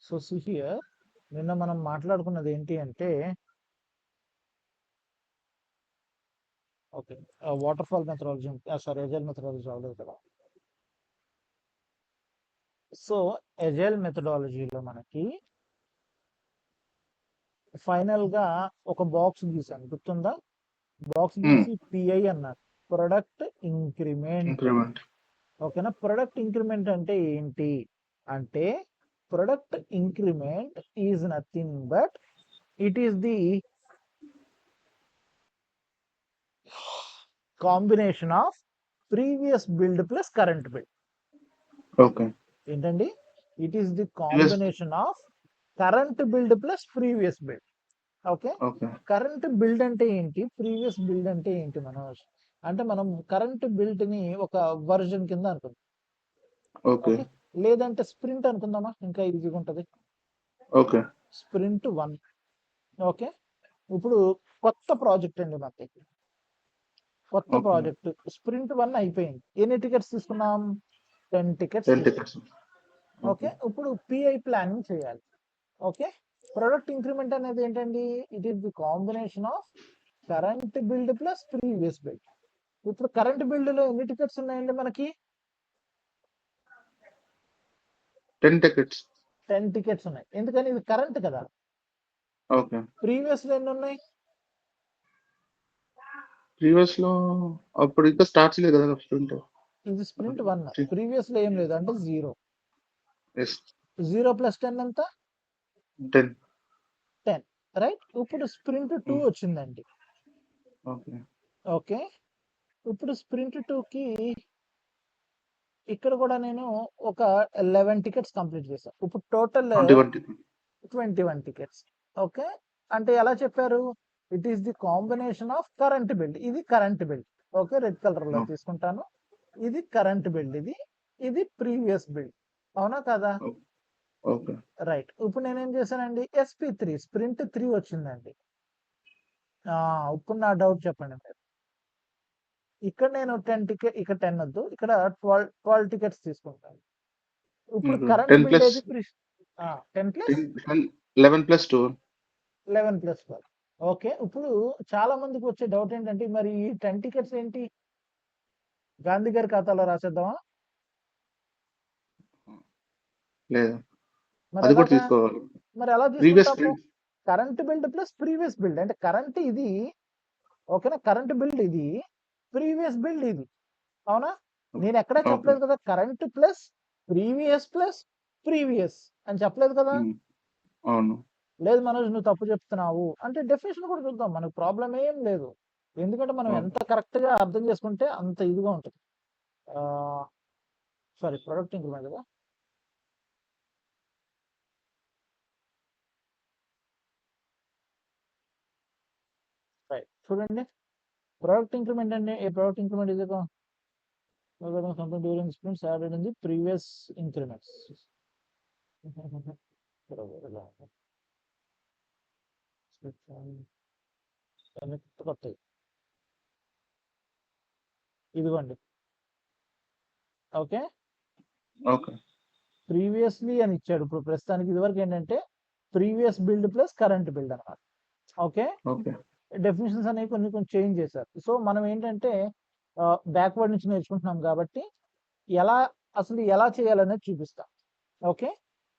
So see here నిన్న మనం మాట్లాడుకున్నది ఏంటి అంటే okay water fall methodology sorry agile methodology అవ్వలేదు కదా. సో ఎజైల్ మెథడాలజీలో మనకి ఫైనల్ గా ఒక బాక్స్ గీసాను, గుర్తుందా? బాక్స్ గీసి పిఐ అన్నారు, ప్రొడక్ట్ ఇంక్రిమెంట్. ఇంక్రిమెంట్ ఓకేనా? ప్రొడక్ట్ ఇంక్రిమెంట్ అంటే ఏంటి అంటే product increment is nothing but it is the combination of previous build plus current build. Okay ఏంటండి? It is the combination of current build plus previous build. Okay, okay current build అంటే ఏంటి, previous build అంటే ఏంటి మనోజ్ అంటే మనం current build ని ఒక version కింద అనుకుందాం. ఓకే ఓకే, లేదంటే స్ప్రింట్ అనుకుందామా, ఇంకా ఈజీగా ఉంటది. Okay sprint 1. ఓకే, ఇప్పుడు కొత్త ప్రాజెక్ట్ అండి మనకి, కొత్త ఓకే ప్రాజెక్ట్ స్ప్రింట్ 1 అయిపోయింది. ఎన్ని టికెట్స్ తీసుకున్నాం? 10 టికెట్స్ 10 తీసుకున్నాం. టికెట్స్. ఓకే, ఇప్పుడు పిఐ ప్లానింగ్ చేయాలి. ఓకే, ప్రొడక్ట్ ఇంక్రిమెంట్ అనేది ఏంటండి? It is the combination of current build plus previous build. ఇప్పుడు కరెంట్ బిల్డ్ లో ఎన్ని టికెట్స్ ఉన్నాయండి మనకి? 10 టికెట్స్. 10 టికెట్స్ ఉన్నాయి. ఎందుకని? ఇది కరెంట్ కదా. ఓకే, ప్రీవియస్ లో ఎన్ని ఉన్నాయి? ప్రీవియస్ లో అప్పుడు ఇంకా స్టార్ట్ చేయలేదు కదా స్ప్రింట్. ఇది స్ప్రింట్ 1, ప్రీవియస్ లో ఏం లేదు అంటే 0. ఎస్ 0 ప్లస్ 10 ఎంత? 10. 10, రైట్. ఇప్పుడు స్ప్రింట్ 2 వచ్చిందండి. ఓకే ఓకే, ఇప్పుడు స్ప్రింట్ 2 కి ఇక్కడ కూడా నేను ఒక 11 టికెట్స్ కంప్లీట్ చేశాను. ఇప్పుడు టోటల్ 21 టికెట్స్. ఓకే, అంటే ఎలా చెప్పారు? It is the combination of current build. ఇది current build. Okay, red colour లో తీసుకుంటాను. ఇది కరెంట్ బిల్డ్, ఇది ప్రీవియస్ బిల్డ్. అవునా కదా? Okay right. ఇప్పుడు నేనేం చేశానండి, SP3 స్ప్రింట్ 3 వచ్చిందండి. ఇప్పుడు నా డౌట్ చెప్పండి మీరు. ఇక్కడ నేను 10 టికెట్, ఇక్కడ 10 వద్దు, ఇక్కడ 12 టికెట్స్ తీసుకుంటాను. ఇప్పుడు కరెంట్ 10 బిల్డ్ ప్లస్ ఏది? 10 ప్లస్ 11 ప్లస్ 2 11 ప్లస్ 12. ఓకే, ఇప్పుడు చాలా మందికి వచ్చే డౌట్ ఏంటంటే మరి ఈ 10 టికెట్స్ ఏంటి, గాంధీ గారి ఖాతాలో రాసేద్దామా? లేదు, మరి అది కూడా ఎలాగా? తీసుకోవాలి. మరి ఎలా ప్రీవియస్ తీసుకుంటాము? Sprint current build plus previous build అంటే కరెంట్ ఇది, ఓకేనా? కరెంట్ బిల్డ్ ఇది, ప్రీవియస్ బిల్డ్ ఇది. అవునా? నేను ఎక్కడా చెప్పలేదు కదా కరెంట్ ప్లస్ ప్రీవియస్ అని చెప్పలేదు కదా. అవును. లేదు మనోజ్, నువ్వు తప్పు చెప్తున్నావు అంటే డెఫినేషన్ కూడా చూద్దాం, మనకు ప్రాబ్లం ఏం లేదు. ఎందుకంటే మనం ఎంత కరెక్ట్ గా అర్థం చేసుకుంటే అంత ఇదిగా ఉంటుంది. సారీ, ప్రొడక్ట్ ఇంక్రిమెంట్ కదా. రైట్, చూడండి, ప్రొడక్ట్ ఇంక్రిమెంట్ అంటే ఏ ప్రొడక్ట్ ఇంక్రిమెంట్ ఇది something during sprints added in the previous increments. కొత్తది ఇదిగోండి. ఓకే, ఓకే ప్రీవియస్లీ అని ఇచ్చాడు. ఇప్పుడు ప్రస్తుతానికి ఇదివరకు ఏంటంటే previous build plus current build అన్నమాట. ఓకే, ఓకే డెఫినేషన్స్ అనేవి కొన్ని చేంజ్ చేశారు. సో మనం ఏంటంటే బ్యాక్వర్డ్ నుంచి నేర్చుకుంటున్నాం కాబట్టి అసలు ఎలా చేయాలనేది చూపిస్తాం. Okay,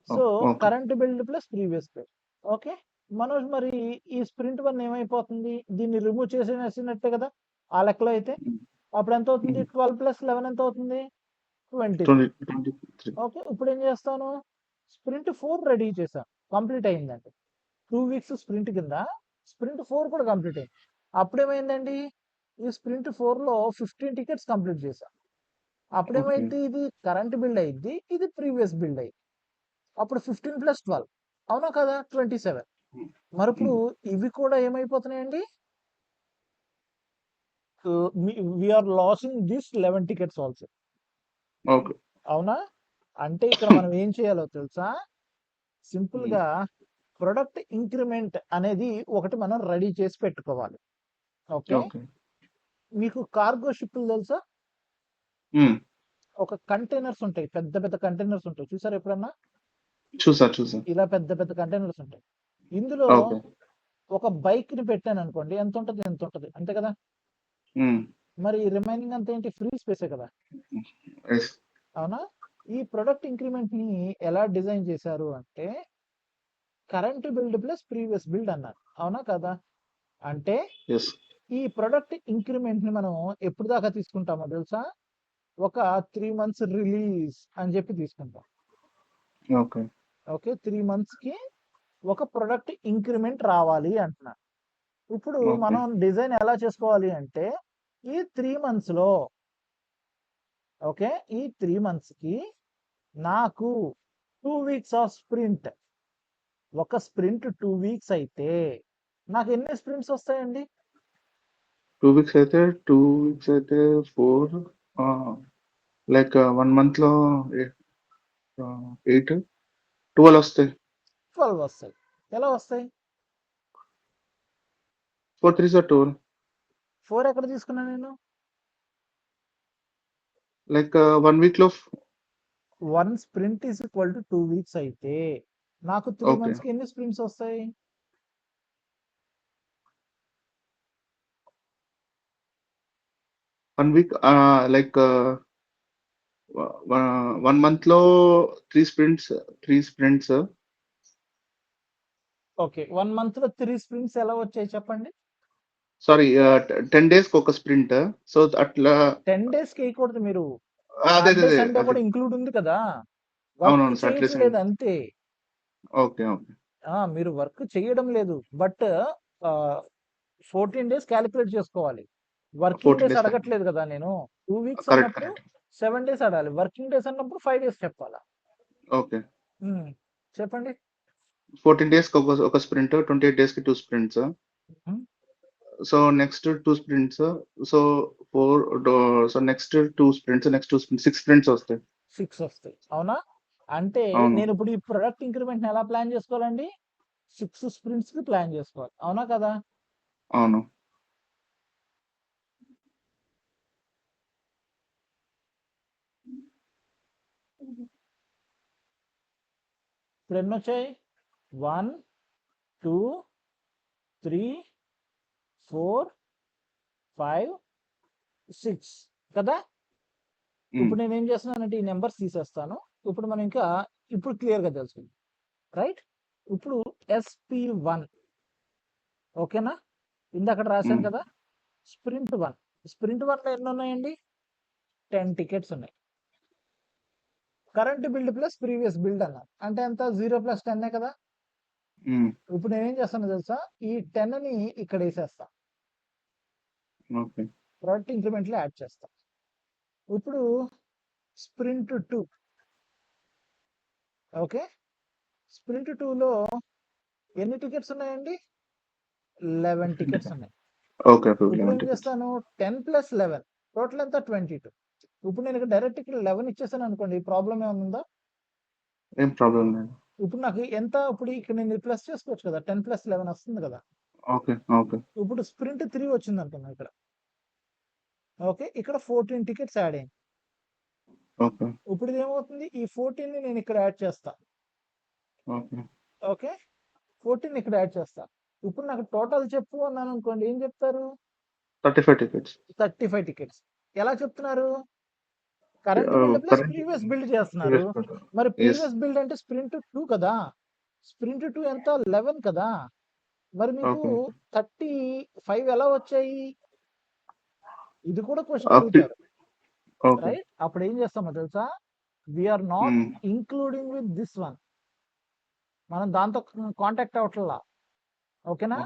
so current build plus previous build. Okay Manoj, మరి ఈ స్ప్రింట్ 1 ఏమైపోతుంది? దీన్ని రిమూవ్ చేసేసినట్టే కదా ఆ లెక్కలో అయితే. అప్పుడు ఎంత అవుతుంది? 12 ప్లస్ 11 ఎంత అవుతుంది? 23. ఓకే, ఇప్పుడు ఏం చేస్తాను, స్ప్రింట్ 4 రెడీ చేశాను, కంప్లీట్ అయిందండి. 2 వీక్స్ స్ప్రింట్ కింద స్ప్రింట్ 4 కూడా కంప్లీట్ అయింది. అప్పుడేమైందండి, ఈ స్ప్రింట్ 4 లో 15 టికెట్స్ కంప్లీట్ చేశాను. అప్పుడేమైంది, ఇది కరెంట్ బిల్డ్ అయింది, ఇది ప్రీవియస్ బిల్డ్ అయింది. అప్పుడు 15 ప్లస్ 12 అవునా కదా, 27. మరి ఇప్పుడు ఇవి కూడా ఏమైపోతున్నాయండి, we are losing this 11 tickets also. అవునా? అంటే ఇక్కడ మనం ఏం చేయాలో తెలుసా, సింపుల్ గా ప్రొడక్ట్ ఇంక్రిమెంట్ అనేది ఒకటి మనం రెడీ చేసి పెట్టుకోవాలి. ఓకే, మీకు కార్గో షిప్లు తెలుసా? ఒక కంటైనర్స్ ఉంటాయి, పెద్ద పెద్ద కంటైనర్స్ ఉంటాయి, చూసారు ఎప్పుడన్నా? చూసా. ఇలా పెద్ద పెద్ద కంటైనర్స్ ఉంటాయి. ఇందులో ఓకే. ఒక బైక్ ని పెట్టాను అనుకోండి, ఎంత ఉంటది అంతే కదా. మరి రిమైనింగ్ అంతా ఏంటి, ఫ్రీ స్పేసే కదా. ఎస్. అవునా. ఈ ప్రొడక్ట్ ఇంక్రిమెంట్ ని ఎలా డిజైన్ చేశారు అంటే current build plus previous build అన్నారు. అవునా కదా. అంటే ఎస్. ఈ ప్రొడక్ట్ ఇంక్రిమెంట్ ని మనం ఎప్పుడు దాకా తీసుకుంటామో తెలుసా, ఒక 3 months రిలీజ్ అని చెప్పి తీసుకుంటాం. ఓకే. ఓకే, 3 months కి ఒక ప్రొడక్ట్ ఇంక్రిమెంట్ రావాలి అంటున్నా. ఇప్పుడు ఓకే. మనం డిజైన్ ఎలా చేసుకోవాలి అంటే ఈ 3 months లో, ఓకే, ఈ 3 months కి నాకు 2 weeks ఆఫ్ స్ప్రింట్, ఒక స్ప్రింట్ 2 weeks అయితే నాకు ఎన్ని స్ప్రింట్స్ వస్తాయండి? 2 weeks అయితే 4 లైక్ 1 month లో 8 12 వస్తాయి. 12 వస్తాయి. ఎలా వస్తాయి? 4 3s are 12. 4 ఎక్కడ తీసుకున్నా నేను? లైక్ 1 week లో 1 sprint is equal to 2 weeks అయితే నాకు 3 ఓకే. months కి ఎన్ని స్ప్రింట్స్ వస్తాయి? 1 week లైక్ 1 month లో 3 sprints. ఓకే, 1 month లో 3 స్ప్రింట్స్ ఎలా వచ్చాయి చెప్పండి? సారీ 10 days కి ఒక స్ప్రింట్. సో అట్లా 10 days కి వేయకూడదు మీరు. అదే సాటర్డే అదే సండే అదే. కూడా ఇంక్లూడ్ ఉంది కదా. వర్క్ అవునవును, సాటర్డే సండే. చేయట్లేదు అంతే. ఓకే. ఓకే. మీరు వర్క్ చేయడం లేదు, బట్ 14 days క్యాలిక్యులేట్ చేసుకోవాలి. వర్కింగ్ 14 డేస్ days అడగట్లేదు కదా నేను. 2 weeks కరెక్ట్ అన్నప్పుడు కరెక్ట్. 7 days అడగాలి. వర్కింగ్ డేస్ అన్నప్పుడు 5 days చెప్పాలా. ఓకే. చెప్పండి. 14 days కి ఒక స్ప్రింట్, 28 days కి 2 sprints. So next 2 sprints. So 4 so next 2 sprints, 6 sprints వస్తాయి. 6 వస్తాయి. అవునా. అంటే అవును. నేను ఇప్పుడు ఈ ప్రొడక్ట్ ఇంక్రిమెంట్ ఎలా ప్లాన్ చేసుకోవాలండి? 6 స్ప్రింట్స్ కి ప్లాన్ చేసుకోవాలి. అవునా కదా. అవును. ఇప్పుడు ఎన్ని వచ్చాయి? 1 2 3 4 5 6 కదా. ఇప్పుడు నేను ఏం చేస్తున్నానంటే ఈ నెంబర్స్ తీసేస్తాను. ఇప్పుడు మనం ఇంకా ఇప్పుడు క్లియర్ గా తెలుసుకుందాం. రైట్. ఇప్పుడు SP1 ఓకేనా, ఇందాక రాశాను కదా. స్ప్రింట్ 1 లో ఎన్ని ఉన్నాయండి? 10 టికెట్స్ ఉన్నాయి. Current build plus previous build అన్నారు. అంటే ఎంత? 0 + 10 కదా. ఇప్పుడు నేనేం చేస్తాను తెలుసా, ఈ 10 ని ఇక్కడ వేసేస్తా. ఓకే. ప్రొడక్ట్ ఇంక్రిమెంట్ లో యాడ్ చేస్తా. ఇప్పుడు స్ప్రింట్ 2, ఓకే, స్ప్రింట్ 2 లో ఎన్ని టికెట్స్ ఉన్నాయండి? 11 టికెట్స్ ఉన్నాయి. ఓకే. ఇప్పుడు ఏం చేస్తాను, 10 + 11 టోటల్ ఎంత? 22. ఇప్పుడు నేను ఇక్కడ డైరెక్ట్ ఇక్కడ 11 ఇచ్చేసాను అనుకోండి, ప్రాబ్లం ఏమైనా ఉందా? ఏం ప్రాబ్లం లేదు. ఇప్పుడు నాకు ఎంత, ఇప్పుడు ఇక్కడ నేను ప్లస్ చేసుకోవచ్చు కదా, 10 + 11 వస్తుంది కదా. ఓకే. ఓకే. ఇప్పుడు స్ప్రింట్ 3 వచ్చింది అనుకున్నా ఇక్కడ. ఓకే, ఇక్కడ 14 టికెట్స్ యాడ్ అయ్యింది. ఓకే. ఇప్పుడు ఇది ఏమవుతుంది, ఈ 14 ని నేను ఇక్కడ యాడ్ చేస్తా. ఓకే. ఓకే, 14 ఇక్కడ యాడ్ చేస్తా. ఇప్పుడు నాకు టోటల్ చెప్పు అన్నాను అనుకోండి, ఏం చెప్తారు? 35 tickets. 35 టికెట్స్. ఎలా చెప్తున్నారు? Current build plus previous build చేస్తున్నారు. మరి ప్రీవియస్ బిల్డ్ అంటే స్ప్రింట్ 2 కదా. స్ప్రింట్ 2 ఎంత? 11 కదా. మరి మీకు 35 ఎలా వచ్చాయి? ఇది కూడా క్వశ్చన్ అడుగుతారు. రైట్. అప్పుడు ఏం చేస్తామో తెలుసా, we're not including with this one. మనం దాంతో కాంటాక్ట్ అవట్లా. ఓకేనా.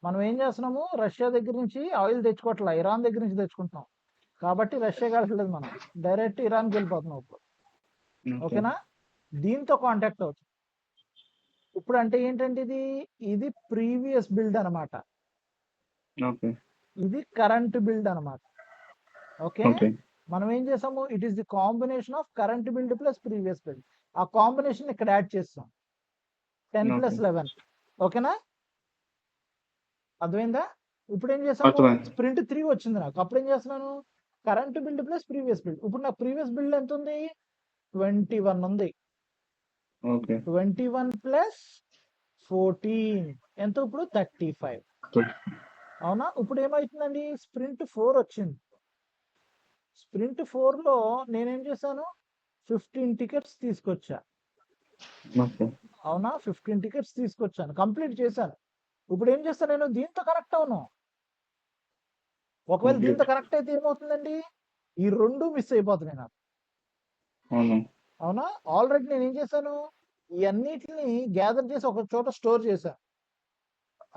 మనం ఏం చేస్తున్నాము, రష్యా దగ్గర నుంచి ఆయిల్ తెచ్చుకోవట్లా, ఇరాన్ దగ్గర నుంచి తెచ్చుకుంటున్నాం. కాబట్టి రష్యా వెళ్ళట్లేదు, మనం డైరెక్ట్ ఇరాన్కి వెళ్ళిపోతున్నాం ఇప్పుడు. ఓకేనా. దీంతో కాంటాక్ట్ అవుతుంది. ఇప్పుడు అంటే ఏంటంటే ఇది ప్రీవియస్ బిల్డ్ అనమాట. ఇది కరెంట్ బిల్డ్ అనమాట. ఓకే, మనం ఏం చేసాము, it is the combination of current build plus previous build. ఆ కాంబినేషన్ ఇక్కడ యాడ్ చేస్తాం, 10 + 11. ఓకేనా, అర్థమైందా? ఇప్పుడు ఏం చేసాము, స్ప్రింట్ 3 వచ్చింది నాకు. అప్పుడు ఏం చేస్తున్నాను, current build plus previous build. ఇప్పుడు నా ప్రీవియస్ బిల్డ్ ఎంత ఉంది? 21 ఉంది. ఓకే 21 ప్లస్ 14 ఎంత ఇప్పుడు 35. అవునా? ఇప్పుడు ఏమవుతుందండి, స్ప్రింట్ 4 వచ్చింది. స్ప్రింట్ 4లో నేనేం చేశాను, 15 టికెట్స్ తీసుకొచ్చా. ఓకే అవునా? 15 టికెట్స్ తీసుకొచ్చాను, కంప్లీట్ చేశాను. ఇప్పుడు ఏం చేస్తాను, నేను దీంతో కనెక్ట్ అవును. ఒకవేళ దీంతో కనెక్ట్ అయితే ఏమవుతుందండి, ఈ రెండు మిస్ అయిపోతున్నాయి నాకు. అవును అవునా? ఆల్రెడీ నేను ఏం చేశాను, ఈ అన్నిటిని గ్యాదర్ చేసి ఒక చోట స్టోర్ చేశాను.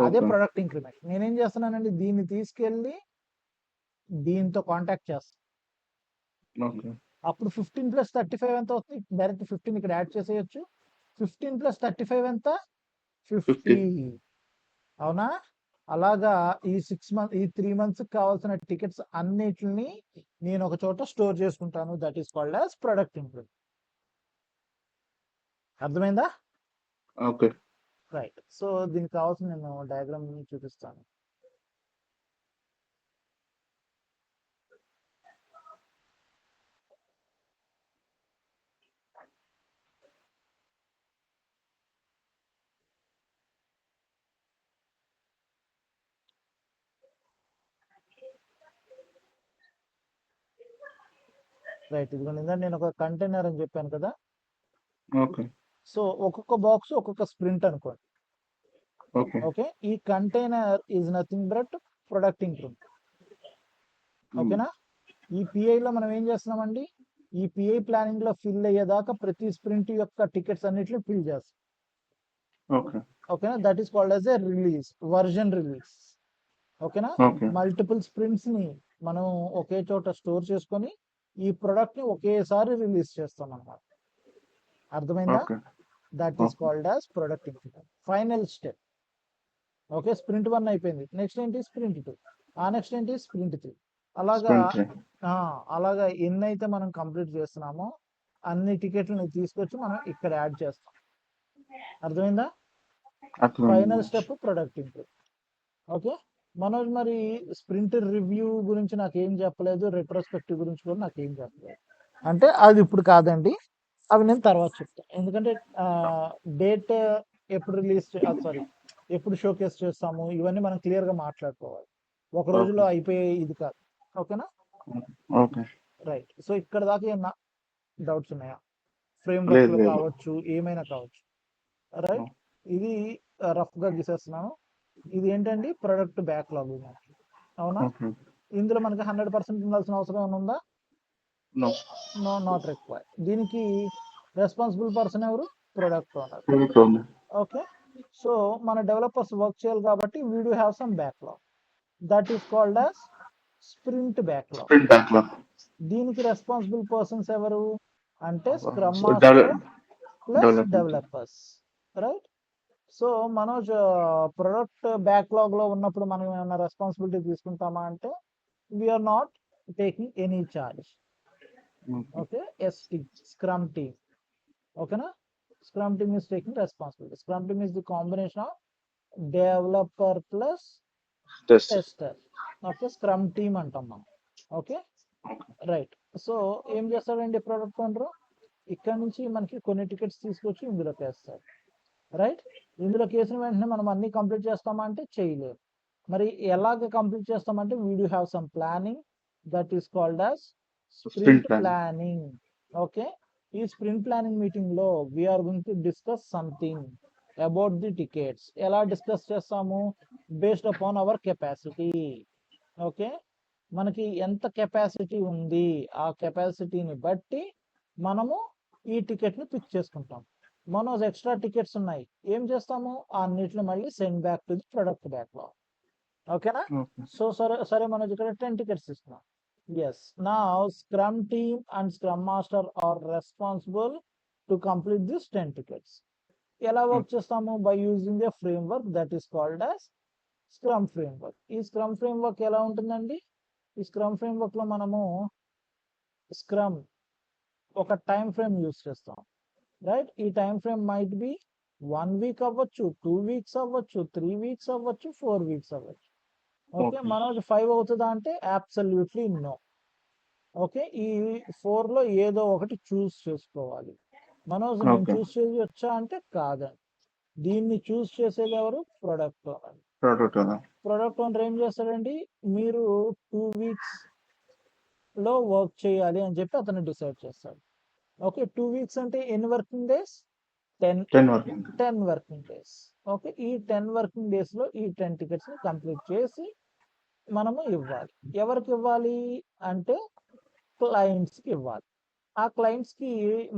అదే ఓకే ప్రొడక్ట్ ఇంక్రిమెంట్. నేనేం చేస్తున్నానండి, దీన్ని తీసుకెళ్ళి దీంతో కాంటాక్ట్ చేస్తాను. ఓకే అప్పుడు 15 ప్లస్ 35 ఎంత అవుతుంది, డైరెక్ట్ 15 ఇక్కడ యాడ్ చేసేయచ్చు. 15 ప్లస్ 35 ఎంత, 50. 50. అవునా? అలాగా ఈ 3 months కావాల్సిన టికెట్స్ అన్నిటిని నేను ఒక చోట స్టోర్ చేసుకుంటాను. That is called as product improve. అర్థమైందా? Okay right. సో దీనికి కావాల్సిన నేను డయాగ్రామ్ చూపిస్తాను. రైట్, ఇదిగోండి. నేను ఒక కంటైనర్ అని చెప్పాను కదా. ఓకే సో ఒక్కొక్క బాక్స్ ఒక్కొక్క స్ప్రింట్ అనుకోండి. ఓకే ఓకే, ఈ container is nothing but product improve. ఓకేనా? ఈ పిఐలో మనం ఏం చేస్తున్నామండి, ఈ పిఐ ప్లానింగ్ లో ఫిల్ అయ్యేదాకా ప్రతి స్ప్రింట్ యొక్క టికెట్స్ అన్నిటిని ఫిల్ చేస్తాం. ఓకే ఓకేనా? That is called as a release, version release. ఓకేనా? ఓకే మల్టిపుల్ స్ప్రింట్స్ ని మనం ఒకే చోట స్టోర్ చేసుకొని ఈ ప్రొడక్ట్ ని ఒకేసారి రిలీజ్ చేస్తాం అన్నమాట. అర్థమైందా? Okay that is called as product increment. Final step. Okay, sprint 1 అయిపోయింది. నెక్స్ట్ ఏంటి, స్ప్రింట్ 2. ఆ నెక్స్ట్ ఏంటి, స్ప్రింట్ 3. అలాగా అలాగా ఎన్నైతే మనం కంప్లీట్ చేస్తున్నామో అన్ని టికెట్లను తీసుకొచ్చి మనం ఇక్కడ యాడ్ చేస్తాం. అర్థమైందా? Final step product improve. Okay Manoj, మరి స్ప్రింట్ రివ్యూ గురించి నాకేం చెప్పలేదు, రెట్రోస్పెక్టివ్ గురించి కూడా నాకేం చెప్పలేదు. అంటే అది ఇప్పుడు కాదండి, అవి నేను తర్వాత చెప్తాను. ఎందుకంటే డేట్ ఎప్పుడు రిలీజ్, సారీ ఎప్పుడు షోకేస్ చేస్తాము, ఇవన్నీ మనం క్లియర్గా మాట్లాడుకోవాలి. ఒక రోజులో అయిపోయే ఇది కాదు. ఓకేనా? Okay right. సో ఇక్కడ దాకా ఏమన్నా డౌట్స్ ఉన్నాయా? ఫ్రేమ్వర్క్ లో కావచ్చు, ఏమైనా కావచ్చు. రైట్, ఇది రఫ్ గా గీసేస్తున్నాను. ఇది ఏంటండి, ప్రొడక్ట్ బ్యాక్లాగ్. అవునా? ఇందులో మనకి 100% ఉండాల్సిన అవసరం ఏమైనా ఉందా? No, not required. దీనికి రెస్పాన్సిబుల్ పర్సన్ ఎవరు, ప్రొడక్ట్ ఓనర్. ఓకే, సో మన డెవలపర్స్ వర్క్ చేయాలి కాబట్టి we do have some backlog. That is called as sprint backlog. దీనికి రెస్పాన్సిబుల్ పర్సన్స్ ఎవరు అంటే scrum master plus developers. Right. So Manoj, product backlog లో ఉన్నప్పుడు మనం ఏమైనా రెస్పాన్సిబిలిటీ తీసుకుంటామా అంటే we are not taking any charge. Okay, ST scrum team. ఓకేనా? Scrum team is taking responsibility. Scrum team is the combination of developer plus tester. Okay, scrum team అంటాం మనం. Okay, right. So ఏం చేస్తాడండి ప్రొడక్ట్ ఓనర్, ఇక్కడ నుంచి మనకి కొన్ని tickets తీసుకొచ్చి ఇందులోకి వేస్తాడు. రైట్. ఇందులోకి వేసిన వెంటనే మనం అన్ని కంప్లీట్ చేస్తామా అంటే చేయలేము. మరి ఎలాగ కంప్లీట్ చేస్తామంటే we do have some planning. That is called as sprint planning. Okay, ఈ స్ప్రింట్ ప్లానింగ్ మీటింగ్ లో we're going to discuss something about the tickets. ఎలా డిస్కస్ చేస్తాము, based upon our capacity. Okay, మనకి ఎంత కెపాసిటీ ఉంది ఆ కెపాసిటీని బట్టి మనము ఈ టికెట్ ని పిక్ చేసుకుంటాం. మనోజ్ ఎక్స్ట్రా టికెట్స్ ఉన్నాయి, ఏం చేస్తాము, ఆ అన్నిటిని మళ్ళీ send back to the product backlog. ఓకేనా? సో సరే మనోజ్, ఇక్కడ 10 టికెట్స్ ఇస్తున్నాం. ఎస్, నా scrum team and scrum master are responsible to complete this 10 tickets. ఎలా వర్క్ చేస్తాము, by using a framework that is called as scrum framework. ఈ scrum framework ఎలా ఉంటుందండి, ఈ స్క్రమ్ ఫ్రేమ్వర్క్ లో మనము స్క్రమ్ ఒక టైం ఫ్రేమ్ యూజ్ చేస్తాం. రైట్. ఈ time frame might be 1 week అవ్వచ్చు, 2 weeks అవ్వచ్చు, 3 weeks అవ్వచ్చు, 4 weeks అవ్వచ్చు. ఓకే, మనోజ్ 5 అవుతుందా అంటే అబ్సల్యూట్లీ నో. ఓకే, ఈ 4 లో ఏదో ఒకటి చూస్ చేసుకోవాలి. మనోజ్ నేను ఓకే. చూస్ చేయొచ్చా అంటే కాదండి. దీన్ని చూస్ చేసేది ఎవరు? Product owner. ప్రోడక్ట్ కదా. ప్రొడక్ట్ ఓనర్ ఏం చేస్తాడండి, మీరు 2 వీక్స్ లో వర్క్ చేయాలి అని చెప్పి అతను డిసైడ్ చేస్తాడు. ఓకే, 2 వీక్స్ అంటే ఎన్ని working days? 10 10 working. 10 working days. Okay, ఈ 10 వర్కింగ్ డేస్ లో ఈ 10 టికెట్స్ ని కంప్లీట్ చేసి మనము ఇవ్వాలి. ఎవరికి ఇవ్వాలి అంటే క్లయింట్స్ కి ఇవ్వాలి. ఆ క్లయింట్స్ కి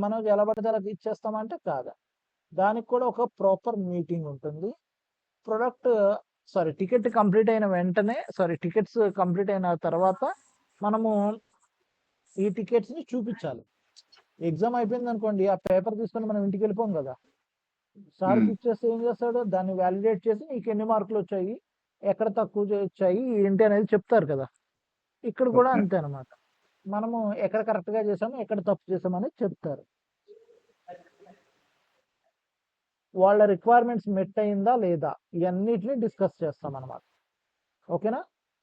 మనం ఎలా పడితే అలా ఇచ్చేస్తామంటే కాదా, దానికి కూడా ఒక ప్రాపర్ మీటింగ్ ఉంటుంది. టికెట్ కంప్లీట్ అయిన వెంటనే టికెట్స్ కంప్లీట్ అయిన తర్వాత మనము ఈ టికెట్స్ ని చూపించాలి. ఎగ్జామ్ అయిపోయింది అనుకోండి, ఆ పేపర్ తీసుకొని మనం ఇంటికి వెళ్ళిపోం కదా, సార్కి ఇచ్చేస్తే ఏం చేస్తాడు, దాన్ని వ్యాలిడేట్ చేసి నీకు ఎన్ని మార్కులు వచ్చాయి, ఎక్కడ తక్కువ వచ్చాయి ఏంటి అనేది చెప్తారు కదా. ఇక్కడ కూడా ఓకే. అంతే అనమాట, మనము ఎక్కడ కరెక్ట్ గా చేసాము, ఎక్కడ తప్పు చేసాము అనేది చెప్తారు. వాళ్ళ రిక్వైర్మెంట్స్ మెట్ అయిందా లేదా ఇవన్నిటిని డిస్కస్ చేస్తాం అనమాట. ఓకేనా,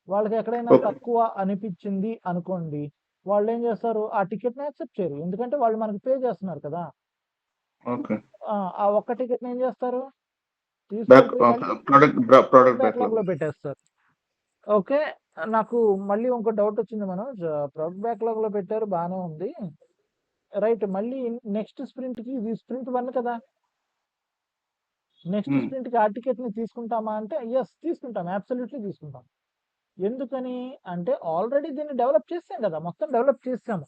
వాళ్ళకి ఎక్కడైనా ఓకే. తక్కువ అనిపించింది అనుకోండి, వాళ్ళు ఏం చేస్తారు, ఆ టికెట్ని యాక్సెప్ట్ చేయరు, ఎందుకంటే వాళ్ళు మనకి పే చేస్తున్నారు కదా. ఓకే. ఆ ఒక్క టికెట్ని ఏం చేస్తారు, బ్యాక్ తీసుకెళ్ళిపోయి మళ్ళీ ప్రోడక్ట్ బ్యాక్లాగ్ బ్యాక్లాగ్. లో పెట్టేస్తారు. ఓకే, నాకు మళ్ళీ ఇంకో డౌట్ వచ్చింది, మనం ప్రొడక్ట్ బ్యాక్లాగ్ లో పెట్టారు బాగానే ఉంది, రైట్, మళ్ళీ నెక్స్ట్ స్ప్రింట్ కి, ఇది స్ప్రింట్ 1 కదా, నెక్స్ట్ స్ప్రింట్ కి ఆ టికెట్ ని తీసుకుంటామా అంటే ఎస్ తీసుకుంటాం, అబ్సల్యూట్లీ తీసుకుంటాం. ఎందుకని అంటే ఆల్రెడీ దీన్ని డెవలప్ చేసాం కదా, మొత్తం డెవలప్ చేసాము.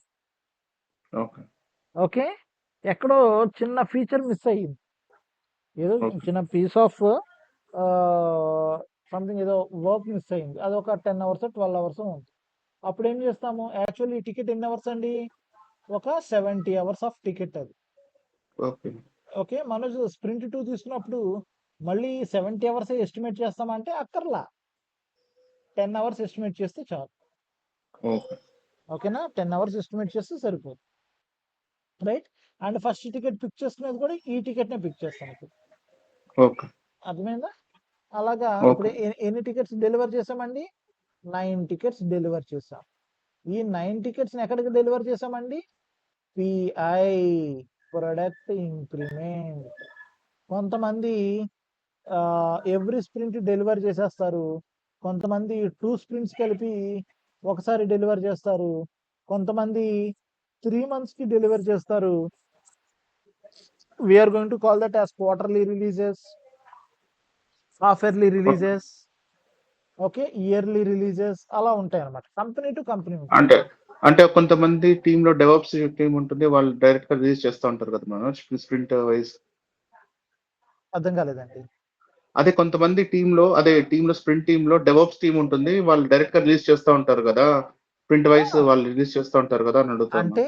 ఓకే. ఓకే, ఎక్కడో చిన్న ఫీచర్ మిస్ అయ్యింది, ఏదో ఓకే. చిన్న పీస్ ఆఫ్ సంథింగ్, ఏదో వర్క్ మిస్ అయింది, అది ఒక 10 అవర్స్ 12 అవర్స్ ఉంది. అప్పుడు ఏం చేస్తాము, యాక్చువల్లీ ఈ టికెట్ ఎన్ని అవర్స్ అండి, ఒక 70 అవర్స్ ఆఫ్ టికెట్ అది. ఓకే. ఓకే, మనం స్ప్రింట్ 2 తీసుకున్నప్పుడు మళ్ళీ 70 అవర్స్ ఎస్టిమేట్ చేస్తామంటే అక్కర్లా, 10 అవర్స్ ఎస్టిమేట్ చేస్తే చాలు. ఓకే. ఓకేనా, 10 అవర్స్ ఎస్టిమేట్ చేస్తే సరిపోతుంది, right. And first ticket pick చేసుకునేది కూడా ఈ టికెట్ నే పిక్ చేస్తాం ఇప్పుడు. ఓకే. అర్థమైందా, అలాగా ఇప్పుడు ఓకే. ఎన్ని టికెట్స్ డెలివర్ చేసామండి, 9 టికెట్స్ డెలివర్ చేసాం. ఈ 9 టికెట్స్ ఎక్కడికి డెలివర్ చేసామండి, పిఐ, ప్రొడక్ట్ ఇంక్రిమెంట్. కొంతమంది ఎవ్రీ స్ప్రింట్ డెలివర్ చేసేస్తారు, కొంతమంది 2 స్ప్రింట్స్ కలిపి ఒకసారి డెలివర్ చేస్తారు, కొంతమంది 3 months కి డెలివర్ చేస్తారు. We're going to call that as quarterly releases, half yearly releases, okay, yearly releases, అలా ఉంటాయి అనమాట, కంపెనీ టు కంపెనీ ఉంటుంది. అంటే అంటే కొంతమంది టీమ్ లో డెవలప్స్ టీమ్ ఉంటుంది, వాళ్ళు డైరెక్ట్ గా రిలీజ్ చేస్తూ ఉంటారు కదా మనం స్ప్రింట్ వైజ్. అర్థం కాలేదండి. అదే కొంతమంది టీమ్ లో స్ప్రింట్ టీమ్ లో డెవలప్స్ టీమ్ ఉంటుంది, వాళ్ళు డైరెక్ట్ గా రిలీజ్ చేస్తూ ఉంటారు కదా, స్ప్రింట్ వైజ్ ఆ, వాళ్ళు రిలీజ్ చేస్తూ ఉంటారు కదా అని అడుగుతాను. అంటే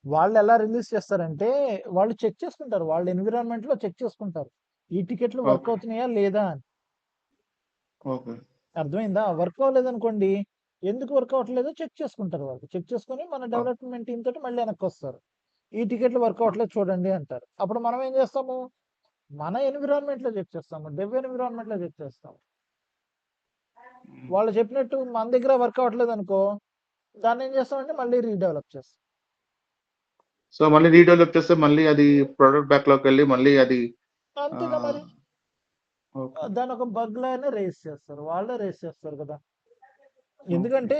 వాళ్ళు ఎలా రిలీజ్ చేస్తారంటే, వాళ్ళు చెక్ చేసుకుంటారు, వాళ్ళ ఎన్విరాన్మెంట్ లో చెక్ చేసుకుంటారు ఈ టికెట్లు వర్క్ ఓకే. అవుతున్నాయా లేదా అని. ఓకే. అర్థమైందా, వర్క్ అవ్వలేదు అనుకోండి, ఎందుకు వర్క్ అవ్వట్లేదో చెక్ చేసుకుంటారు, వాళ్ళు చెక్ చేసుకొని మన డెవలప్మెంట్ టీం తోటి మళ్ళీ వెనక్కి వస్తారు, ఈ టికెట్లు వర్క్ అవ్వట్లేదు చూడండి అంటారు. అప్పుడు మనం ఏం చేస్తాము, మన ఎన్విరాన్మెంట్ లో చెక్ చేస్తాము, డెవ్ ఎన్విరాన్మెంట్ లో చెక్ చేస్తాము. వాళ్ళు చెప్పినట్టు మన దగ్గర వర్క్ అవ్వట్లేదు అనుకో, దాన్ని ఏం చేస్తామంటే మళ్ళీ రీడెవలప్ చేస్తాం. సో మళ్ళీ రీడెవలప్ చేస్తే మళ్ళీ అది ప్రొడక్ట్ బ్యాక్లాగ్ వెళ్ళి మళ్ళీ అది అంతేగా మరి, ఓకే. దాని ఒక బగ్ లాగానే రేస్ చేస్తారు, వాళ్ళే రేస్ చేస్తారు కదా. ఓకే. ఎందుకంటే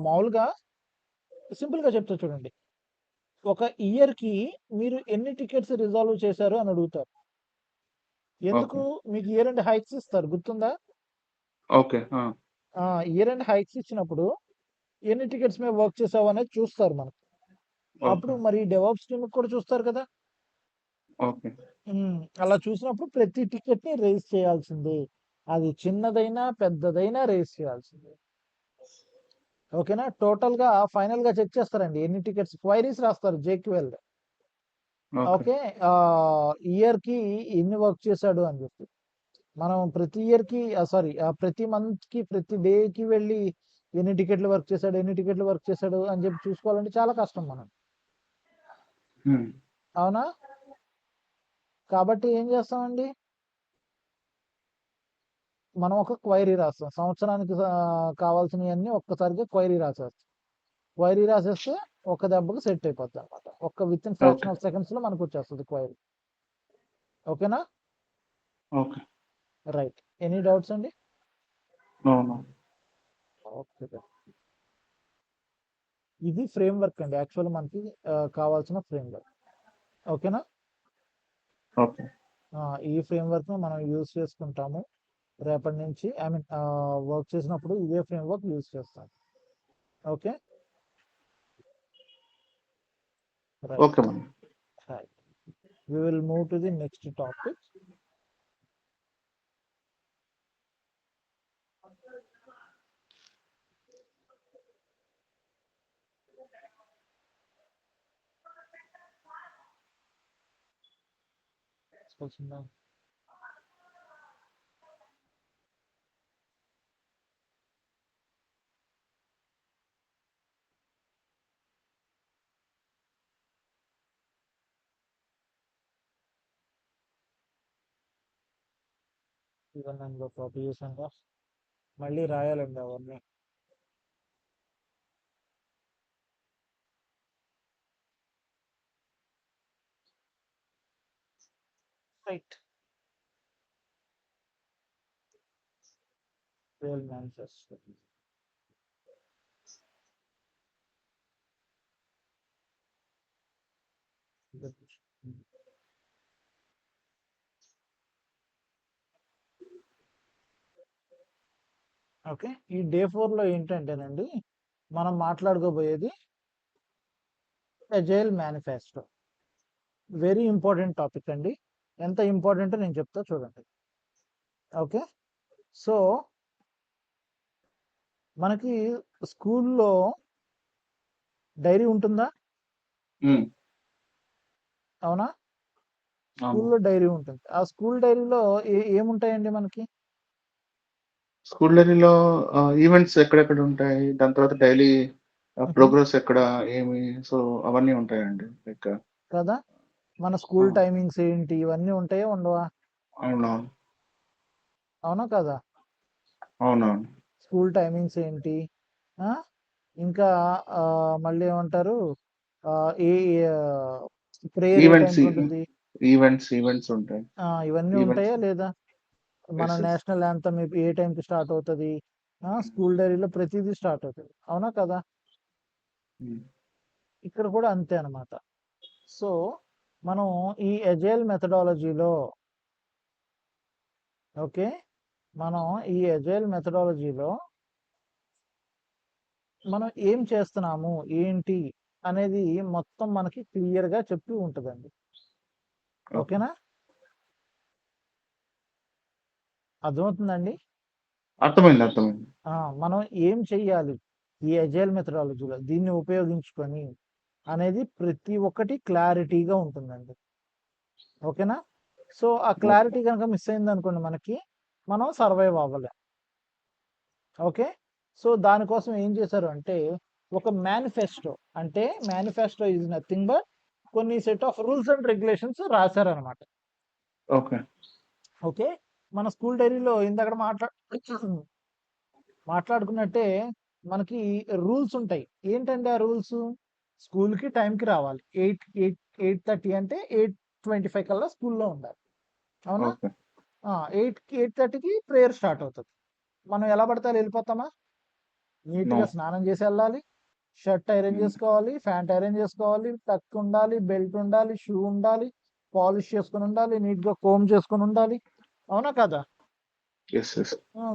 మామూలుగా సింపుల్ గా చెప్తా చూడండి, ఒక ఇయర్ కి మీరు ఎన్ని టికెట్స్ రిజాల్వ్ చేశారు అని అడుగుతారు. ఎందుకు, ఓకే. మీకు ఇయర్ అండ్ హైక్స్ ఇస్తారు, గుర్తుందా. ఓకే. ఇయర్ అండ్ హైక్స్ ఇచ్చినప్పుడు ఎన్ని టికెట్స్ మీద వర్క్ చేసావు అనేది చూస్తారు మనకు. ఓకే. అప్పుడు మరి డెవాప్స్ టీమ్ కూడా చూస్తారు కదా. ఓకే. అలా చూసినప్పుడు ప్రతి టికెట్ ని రేస్ చేయాల్సిందే, అది చిన్నదైనా పెద్దదైనా రేస్ చేయాల్సిందే. ఓకేనా, టోటల్ గా ఫైనల్ గా చెక్ చేస్తారండి, ఎన్ని టికెట్స్ క్వైరీస్ రాస్తారు జేక్యూఎల్. ఓకే. ఓకే, ఇయర్ కి ఎన్ని వర్క్ చేశాడు అని చెప్పి మనం ప్రతి ఇయర్ కి ప్రతి మంత్ కి ప్రతి డే కి వెళ్ళి ఎన్ని టికెట్లు వర్క్ చేశాడు అని చెప్పి చూసుకోవాలంటే చాలా కష్టం మనం. అవునా, కాబట్టి ఏం చేస్తామండి, మనం ఒక క్వైరీ రాస్తాం, సంవత్సరానికి కావాల్సినవన్నీ ఒక్కసారిగా క్వైరీ రాసేస్తాం. క్వైరీ రాసేస్తే ఒక దెబ్బకు సెట్ అయిపోద్ది అనమాట. With in fraction of seconds లో మనకు వచ్చేస్తుంది క్వైరీ. ఓకేనా? ఓకే. రైట్. ఎనీ డౌట్స్ అండి? ఓకే. ఇది ఫ్రేమ్ వర్క్ అండి, యాక్చువల్ మనకి కావాల్సిన ఫ్రేమ్ వర్క్. ఓకేనా? ఓకే. ఈ ఫ్రేమ్ వర్క్ మనం యూజ్ చేసుకుంటాము రేపటి నుంచి. ఐ మీన్ వర్క్ చేసినప్పుడు ఇదే ఫ్రేమ్ వర్క్ యూజ్ చేస్తాం. Okay. Okay madam. Right. We will move to the next topic. ఇవన్నీ అందులో కాపీ చేసాక మళ్ళీ రాయాలండి అవన్నీ. రైట్. Real manifesto. ఓకే. ఈ డే 4 లో ఏంటంటేనండి మనం మాట్లాడుకోబోయేది agile manifesto. Very important topic అండి. ఎంత ఇంపార్టెంట్ నేను చెప్తా చూడండి. ఓకే. సో మనకి స్కూల్లో డైరీ ఉంటుందా? అవునా? స్కూల్లో డైరీ ఉంటుంది. ఆ స్కూల్ డైరీలో ఏముంటాయండి మనకి? స్కూల్ డైరీలో ఈవెంట్స్ ఎక్కడెక్కడ ఉంటాయి, దాని తర్వాత డైలీ ప్రోగ్రెస్ ఎక్కడ, ఏమి, సో అవన్నీ ఉంటాయండి లైక్. కదా, మన స్కూల్ టైమింగ్స్ ఏంటి ఇవన్నీ ఉంటాయా ఉండవా? అవునవును. అవునా కదా? అవునవును. స్కూల్ టైమింగ్స్ ఏంటి, ఇంకా మళ్ళీ ఏమంటారు, ఏ ప్రేయర్ ఏ ఈవెంట్స్ టైంకి ఉంటుంది, ఈవెంట్స్ ఉంటాయి. ఇవన్నీ ఉంటాయా లేదా? మన నేషనల్ యాంథమ్ ఏ టైంకి స్టార్ట్ అవుతుంది, స్కూల్ డైరీలో ప్రతిదీ స్టార్ట్ అవుతుంది. అవునా కదా? ఇక్కడ కూడా అంతే అన్నమాట. సో మనం ఈ అజైల్ మెథడాలజీలో ఓకే, మనం ఈ అజైల్ మెథడాలజీలో మనం ఏం చేస్తున్నాము ఏంటి అనేది మొత్తం మనకి క్లియర్గా చెప్పి ఉంటుందండి. ఓకేనా? అర్థమవుతుందండి? అర్థమైంది. మనం ఏం చెయ్యాలి ఈ అజైల్ మెథడాలజీలో, దీన్ని ఉపయోగించుకొని అనేది ప్రతి ఒక్కటి క్లారిటీగా ఉంటుందండి. ఓకేనా? సో ఆ క్లారిటీ కనుక మిస్ అయింది అనుకోండి మనకి, మనం సర్వైవ్ అవ్వలేం. ఓకే. సో దానికోసం ఏం చేశారు అంటే ఒక మేనిఫెస్టో, అంటే మేనిఫెస్టో ఈజ్ నథింగ్ బట్ కొన్ని set of rules and regulations రాశారనమాట. ఓకే. ఓకే. మన స్కూల్ డైరీలో ఇందాక మాట్లాడుకున్నట్టే మనకి రూల్స్ ఉంటాయి. ఏంటంటే ఆ రూల్స్, స్కూల్కి టైంకి రావాలి. 8:30 అంటే 8:25 కల్లా స్కూల్లో ఉండాలి. అవునా? 8:30కి ప్రేయర్ స్టార్ట్ అవుతుంది. మనం ఎలా పడితే వెళ్ళిపోతామా? నీట్గా స్నానం చేసి వెళ్ళాలి, షర్ట్ ఐరన్ చేసుకోవాలి, ప్యాంట్ ఐరన్ చేసుకోవాలి, టక్ ఉండాలి, బెల్ట్ ఉండాలి, షూ ఉండాలి, పాలిష్ చేసుకుని ఉండాలి, నీట్గా కోమ్ చేసుకుని ఉండాలి. అవునా కదా?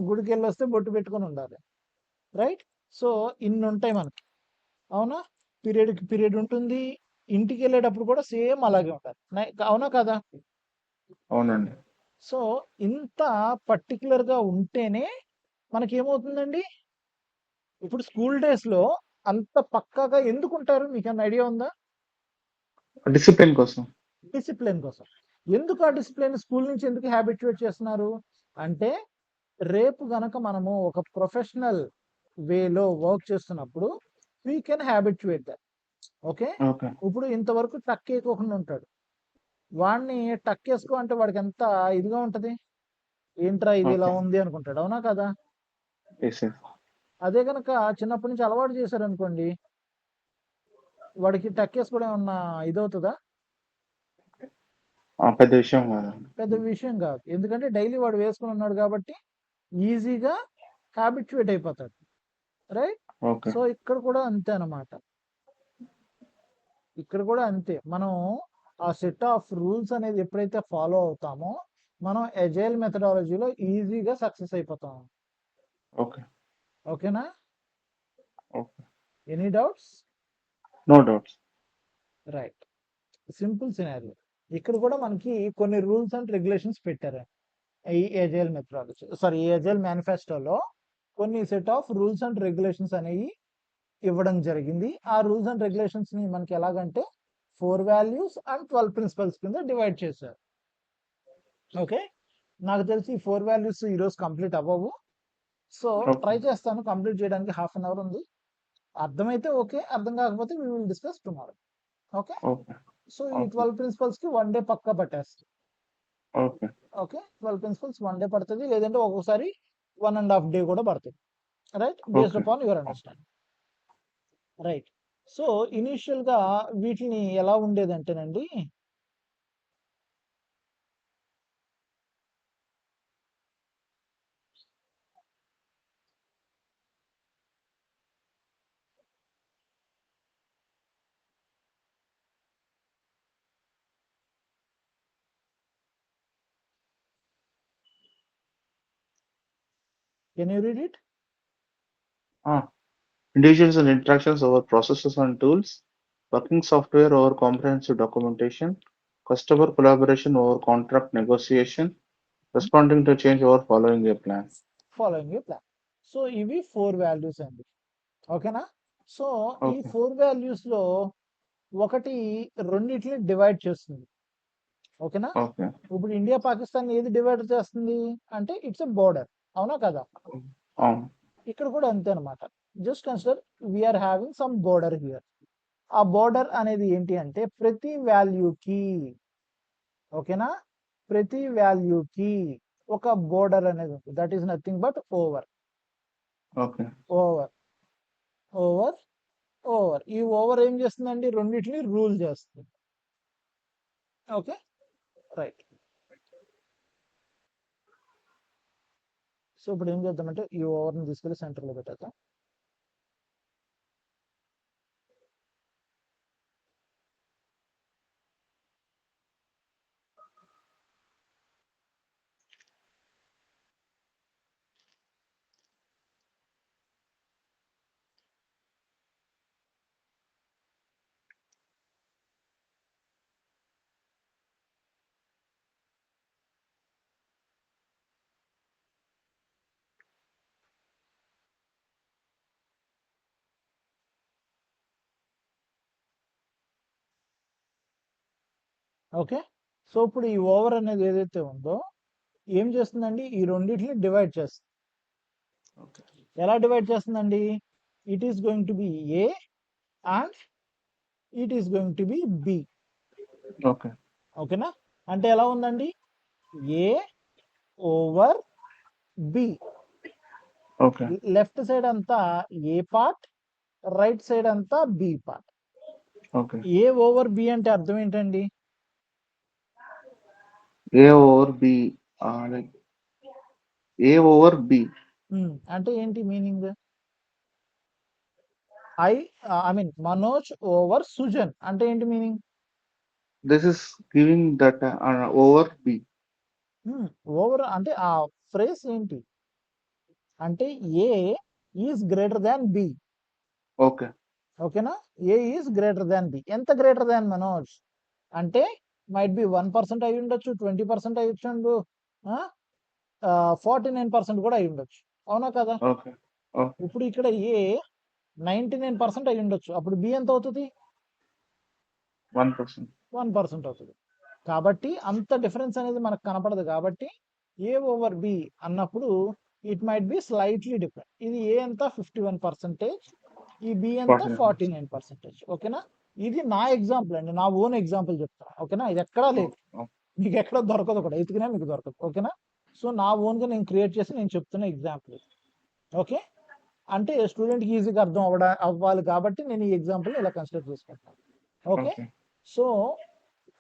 గుడికి వెళ్ళి వస్తే బొట్టు పెట్టుకుని ఉండాలి. రైట్. సో ఇన్ని ఉంటాయి మనకి. అవునా? పీరియడ్కి పీరియడ్ ఉంటుంది. ఇంటికి వెళ్ళేటప్పుడు కూడా సేమ్ అలాగే ఉంటుంది. అవునా కదా? అవునండి. సో ఇంత పర్టికులర్గా ఉంటేనే మనకేమవుతుందండి, ఇప్పుడు స్కూల్ డేస్లో అంత పక్కాగా ఎందుకు ఉంటారు మీకు ఏమైనా ఐడియా ఉందా? డిసిప్లిన్ కోసం. డిసిప్లిన్ కోసం. ఎందుకు ఆ డిసిప్లిన్ స్కూల్ నుంచి ఎందుకు హ్యాబిట్యూట్ చేస్తున్నారు అంటే, రేపు గనక మనము ఒక ప్రొఫెషనల్ వేలో వర్క్ చేస్తున్నప్పుడు we can habituate that. Okay. ఇప్పుడు ఇంతవరకు టక్ వేయకోకుండా ఉంటాడు, వాడిని టక్ వేసుకో అంటే వాడికి ఎంత ఇదిగా ఉంటది, ఏంట్రా ఇది ఇలా ఉంది అనుకుంటాడు. అవునా కదా? అదే కనుక చిన్నప్పటి నుంచి అలవాటు చేశారు అనుకోండి, వాడికి టక్కేసుకోవడం ఏమన్నా ఇదవుతుందా? పెద్ద విషయం కాదు. పెద్ద విషయం కాదు, ఎందుకంటే డైలీ వాడు వేసుకుని ఉన్నాడు కాబట్టి ఈజీగా హ్యాబిచ్యుయేట్ అయిపోతాడు, రైట్? ఓకే. సో ఇక్కడ కూడా అంతే అన్నమాట. ఇక్కడ కూడా అంతే, మనం ఆ సెట్ ఆఫ్ రూల్స్ అనేది ఎప్పుడైతే ఫాలో అవుతామో మనం ఎజైల్ మెథడాలజీలో ఈజీగా సక్సెస్ అయిపోతాం. ఓకే. ఓకేనా? Okay. Any doubts? No doubts. Right, simple scenario. ఇక్కడ కూడా మనకి కొన్ని రూల్స్ అండ్ రెగ్యులేషన్స్ పెట్టారు ఈ ఎజైల్ మెథడాలజీ, సారీ ఈ ఎజైల్ మేనిఫెస్టోలో కొన్ని set of rules and regulations అనేవి ఇవ్వడం జరిగింది. ఆ రూల్స్ అండ్ రెగ్యులేషన్స్ ని మనకి ఎలాగంటే 4 వాల్యూస్ అండ్ 12 ప్రిన్సిపల్స్ కింద డివైడ్ చేశారు. ఓకే, నాకు తెలిసి 4 వాల్యూస్ ఈరోజు కంప్లీట్ అవ్వవు, సో ట్రై చేస్తాను కంప్లీట్ చేయడానికి. హాఫ్ అన్ అవర్ ఉంది, అర్థమైతే ఓకే, అర్థం కాకపోతే we will discuss tomorrow. Okay, so ఈ 12 ప్రిన్సిపల్స్ కి 1 డే పక్కా పట్టేస్తుంది. ఓకే. ఓకే, 12 ప్రిన్సిపల్స్ 1 డే పడుతుంది, లేదంటే ఒక్కొక్కసారి 1.5 డే కూడా పడుతుంది, right? Based upon your understanding, right? So initial గా వీటిని ఎలా ఉండేదంటేనండి, can you read it? Individuals and interactions over processes and tools, working software over comprehensive documentation, customer collaboration over contract negotiation, responding to change over following a plan. Following A plan. So ఇవి 4 values అండి, ఓకేనా? So ఈ Okay. 4 values లో ఒకటి రెండిటిని divide చేస్తుంది, ఓకేనా? Okay. ఇప్పుడు ఇండియా పాకిస్తాన్ ఏది డివైడ్ చేస్తుంది అంటే ఇట్స్ ఎ బోర్డర్, అవునా కదా? ఇక్కడ కూడా అంతే అనమాట. Just consider we're having some border here. ఆ బోర్డర్ అనేది ఏంటి అంటే ప్రతి వాల్యూకి, ఓకేనా, ప్రతి వాల్యూకి ఒక బోర్డర్ అనేది ఉంటుంది, that is nothing but over. Okay. Over over over, ఈ ఓవర్ ఏం చేస్తుందండి, రెండింటిని రూల్ చేస్తుంది. Okay, right. సో ఇప్పుడు ఏం చేద్దామంటే ఈ ఓవర్ని తీసుకెళ్ళి సెంటర్లో పెట్టేద్దాం. ఓకే, సో ఇప్పుడు ఈ ఓవర్ అనేది ఏదైతే ఉందో ఏం చేస్తుందండి, ఈ రెండింటిని డివైడ్ చేస్తుంది. Okay. ఎలా డివైడ్ చేస్తుందండి, it is going to be A and it is going to be B. Okay. ఓకేనా? అంటే ఎలా ఉందండి, A over B. Okay. Left side అంతా ఏ పార్ట్, రైట్ సైడ్ అంతా B part. Okay. A over B అంటే అర్థం ఏంటండి? A over B. Like A over B. అంటే ఏంటి meaning? I mean Manoj over Sujan అంటే ఏంటి meaning? This is giving that over B. Over అంటే ఆ ఫ్రేజ్ ఏంటి అంటే A is greater than B. Okay. ఓకేనా? A is greater than B. ఎంత గ్రేటర్ దాన్ మనోజ్ అంటే మైట్ బి 1% అయి ఉండొచ్చు, 20% అయి ఉండొచ్చు, 49% కూడా అయి ఉండొచ్చు, అవునా కదా? Okay. Okay. ఇప్పుడు ఇక్కడ ఏ 99% అయి ఉండొచ్చు, అప్పుడు బి ఎంత అవుతుంది? 1%. 1% అవుతుంది. కాబట్టి అంత డిఫరెన్స్ అనేది మనకు కనపడదు, కాబట్టి ఏ ఓవర్ బి అన్నప్పుడు it might be slightly different. ఇది ఏ ఎంత 51%, ఈ బి ఎంత 49%. ఓకేనా? ఇది నా ఎగ్జాంపుల్ అండి, నా ఓన్ ఎగ్జాంపుల్ చెప్తాను. ఓకేనా? ఇది ఎక్కడా లేదు, మీకు ఎక్కడ దొరకదు కూడా, ఎతికినా మీకు దొరకదు. ఓకేనా? సో నా ఓన్గా నేను క్రియేట్ చేసి నేను చెప్తున్న ఎగ్జాంపుల్. ఓకే, అంటే స్టూడెంట్కి ఈజీగా అర్థం అవ్వాలి కాబట్టి నేను ఈ ఎగ్జాంపుల్ ఇలా కన్సిడర్ చేసుకుంటాను. ఓకే, ఓకే సో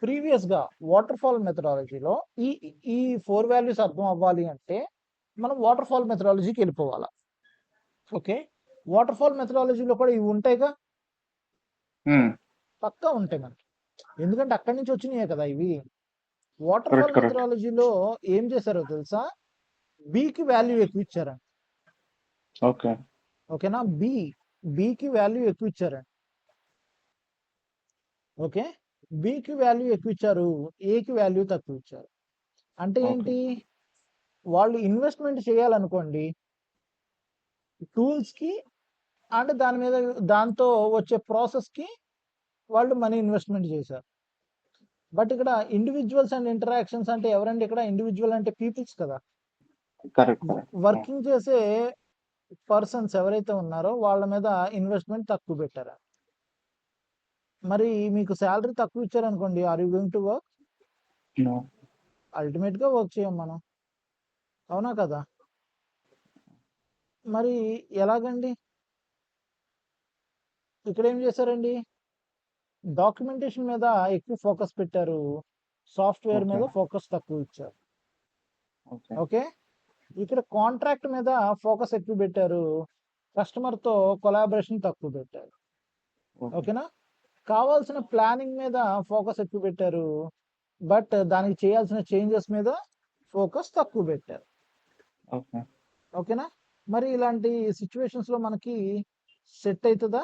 ప్రీవియస్గా వాటర్ ఫాల్ మెథడాలజీలో ఈ ఈ 4 వాల్యూస్ అర్థం అవ్వాలి అంటే మనం వాటర్ ఫాల్ మెథడాలజీకి వెళ్ళిపోవాలా. ఓకే, వాటర్ ఫాల్ మెథడాలజీలో కూడా ఇవి ఉంటాయిగా, పక్కా ఉంటాయి మనకి, ఎందుకంటే అక్కడి నుంచి వచ్చినాయే కదా ఇవి. వాటర్ ఫాల్ కరెక్ట్ మెథడాలజీలో ఏం చేశారో తెలుసా, బికి వాల్యూ ఎక్కువ ఇచ్చారండి. ఓకే ఓకేనా, బికి వాల్యూ ఎక్కువ ఇచ్చారండి. ఓకే, బికి వాల్యూ ఎక్కువ ఇచ్చారు, ఏకి వాల్యూ తక్కువ ఇచ్చారు. అంటే ఓకే ఏంటి, వాళ్ళు ఇన్వెస్ట్మెంట్ చేయాలనుకోండి టూల్స్కి, అంటే దాని మీద దాంతో వచ్చే ప్రాసెస్కి వాళ్ళు మనీ ఇన్వెస్ట్మెంట్ చేశారు. బట్ ఇక్కడ ఇండివిజువల్స్ అండ్ ఇంటరాక్షన్స్ అంటే ఎవరండి, ఇక్కడ ఇండివిజువల్ అంటే పీపుల్స్ కదా, కరెక్ట్ వర్కింగ్ చేసే పర్సన్స్ ఎవరైతే ఉన్నారో వాళ్ళ మీద ఇన్వెస్ట్మెంట్ తక్కువ పెట్టారు. మరి మీకు శాలరీ తక్కువ ఇచ్చారనుకోండి, are you going to work? No అల్టిమేట్గా వర్క్ చేయం మనం, అవునా కదా. మరి ఎలాగండి, ఇక్కడ ఏం చేశారండి, డాక్యుమెంటేషన్ మీద ఎక్కువ ఫోకస్ పెట్టారు, సాఫ్ట్వేర్ మీద ఫోకస్ తక్కువ ఇచ్చారు. ఓకే ఓకే, ఇక్కడ కాంట్రాక్ట్ మీద ఫోకస్ ఎక్కువ పెట్టారు, కస్టమర్తో కొలాబరేషన్ తక్కువ పెట్టారు. ఓకేనా, కావాల్సిన ప్లానింగ్ మీద ఫోకస్ ఎక్కువ పెట్టారు, బట్ దానికి చేయాల్సిన చేంజెస్ మీద ఫోకస్ తక్కువ పెట్టారు. ఓకే ఓకేనా, మరి ఇలాంటి సిచ్యువేషన్స్లో మనకి సెట్ అవుతుందా?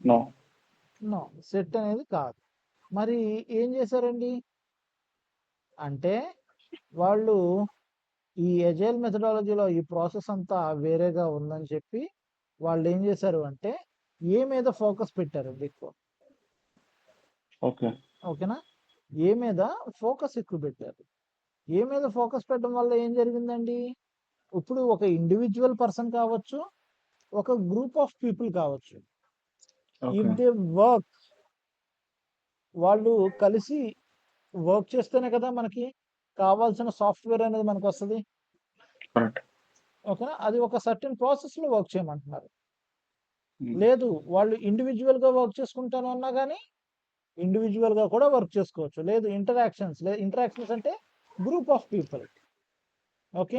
నో నో, సెట్ అనేది కాదు. మరి ఏం చేశారండి అంటే, వాళ్ళు ఈ ఎజైల్ మెథడాలజీలో ఈ ప్రాసెస్ అంతా వేరేగా ఉందని చెప్పి వాళ్ళు ఏం చేశారు అంటే ఏ మీద ఫోకస్ పెట్టారండి ఎక్కువ. ఓకే ఓకేనా, ఏ మీద ఫోకస్ ఎక్కువ పెట్టారు. ఏ మీద ఫోకస్ పెట్టడం వల్ల ఏం జరిగిందండి, ఇప్పుడు ఒక ఇండివిజువల్ పర్సన్ కావచ్చు, ఒక గ్రూప్ ఆఫ్ పీపుల్ కావచ్చు, ఇఫ్ దే వర్క్, వాళ్ళు కలిసి వర్క్ చేస్తేనే కదా మనకి కావాల్సిన సాఫ్ట్వేర్ అనేది మనకు వస్తుంది. ఓకేనా, అది ఒక సర్టెన్ ప్రాసెస్లో వర్క్ చేయమంటున్నారు. లేదు వాళ్ళు ఇండివిజువల్గా వర్క్ చేసుకుంటాను అన్నా కానీ ఇండివిజువల్గా కూడా వర్క్ చేసుకోవచ్చు. లేదు ఇంటరాక్షన్స్ అంటే group of people. Okay,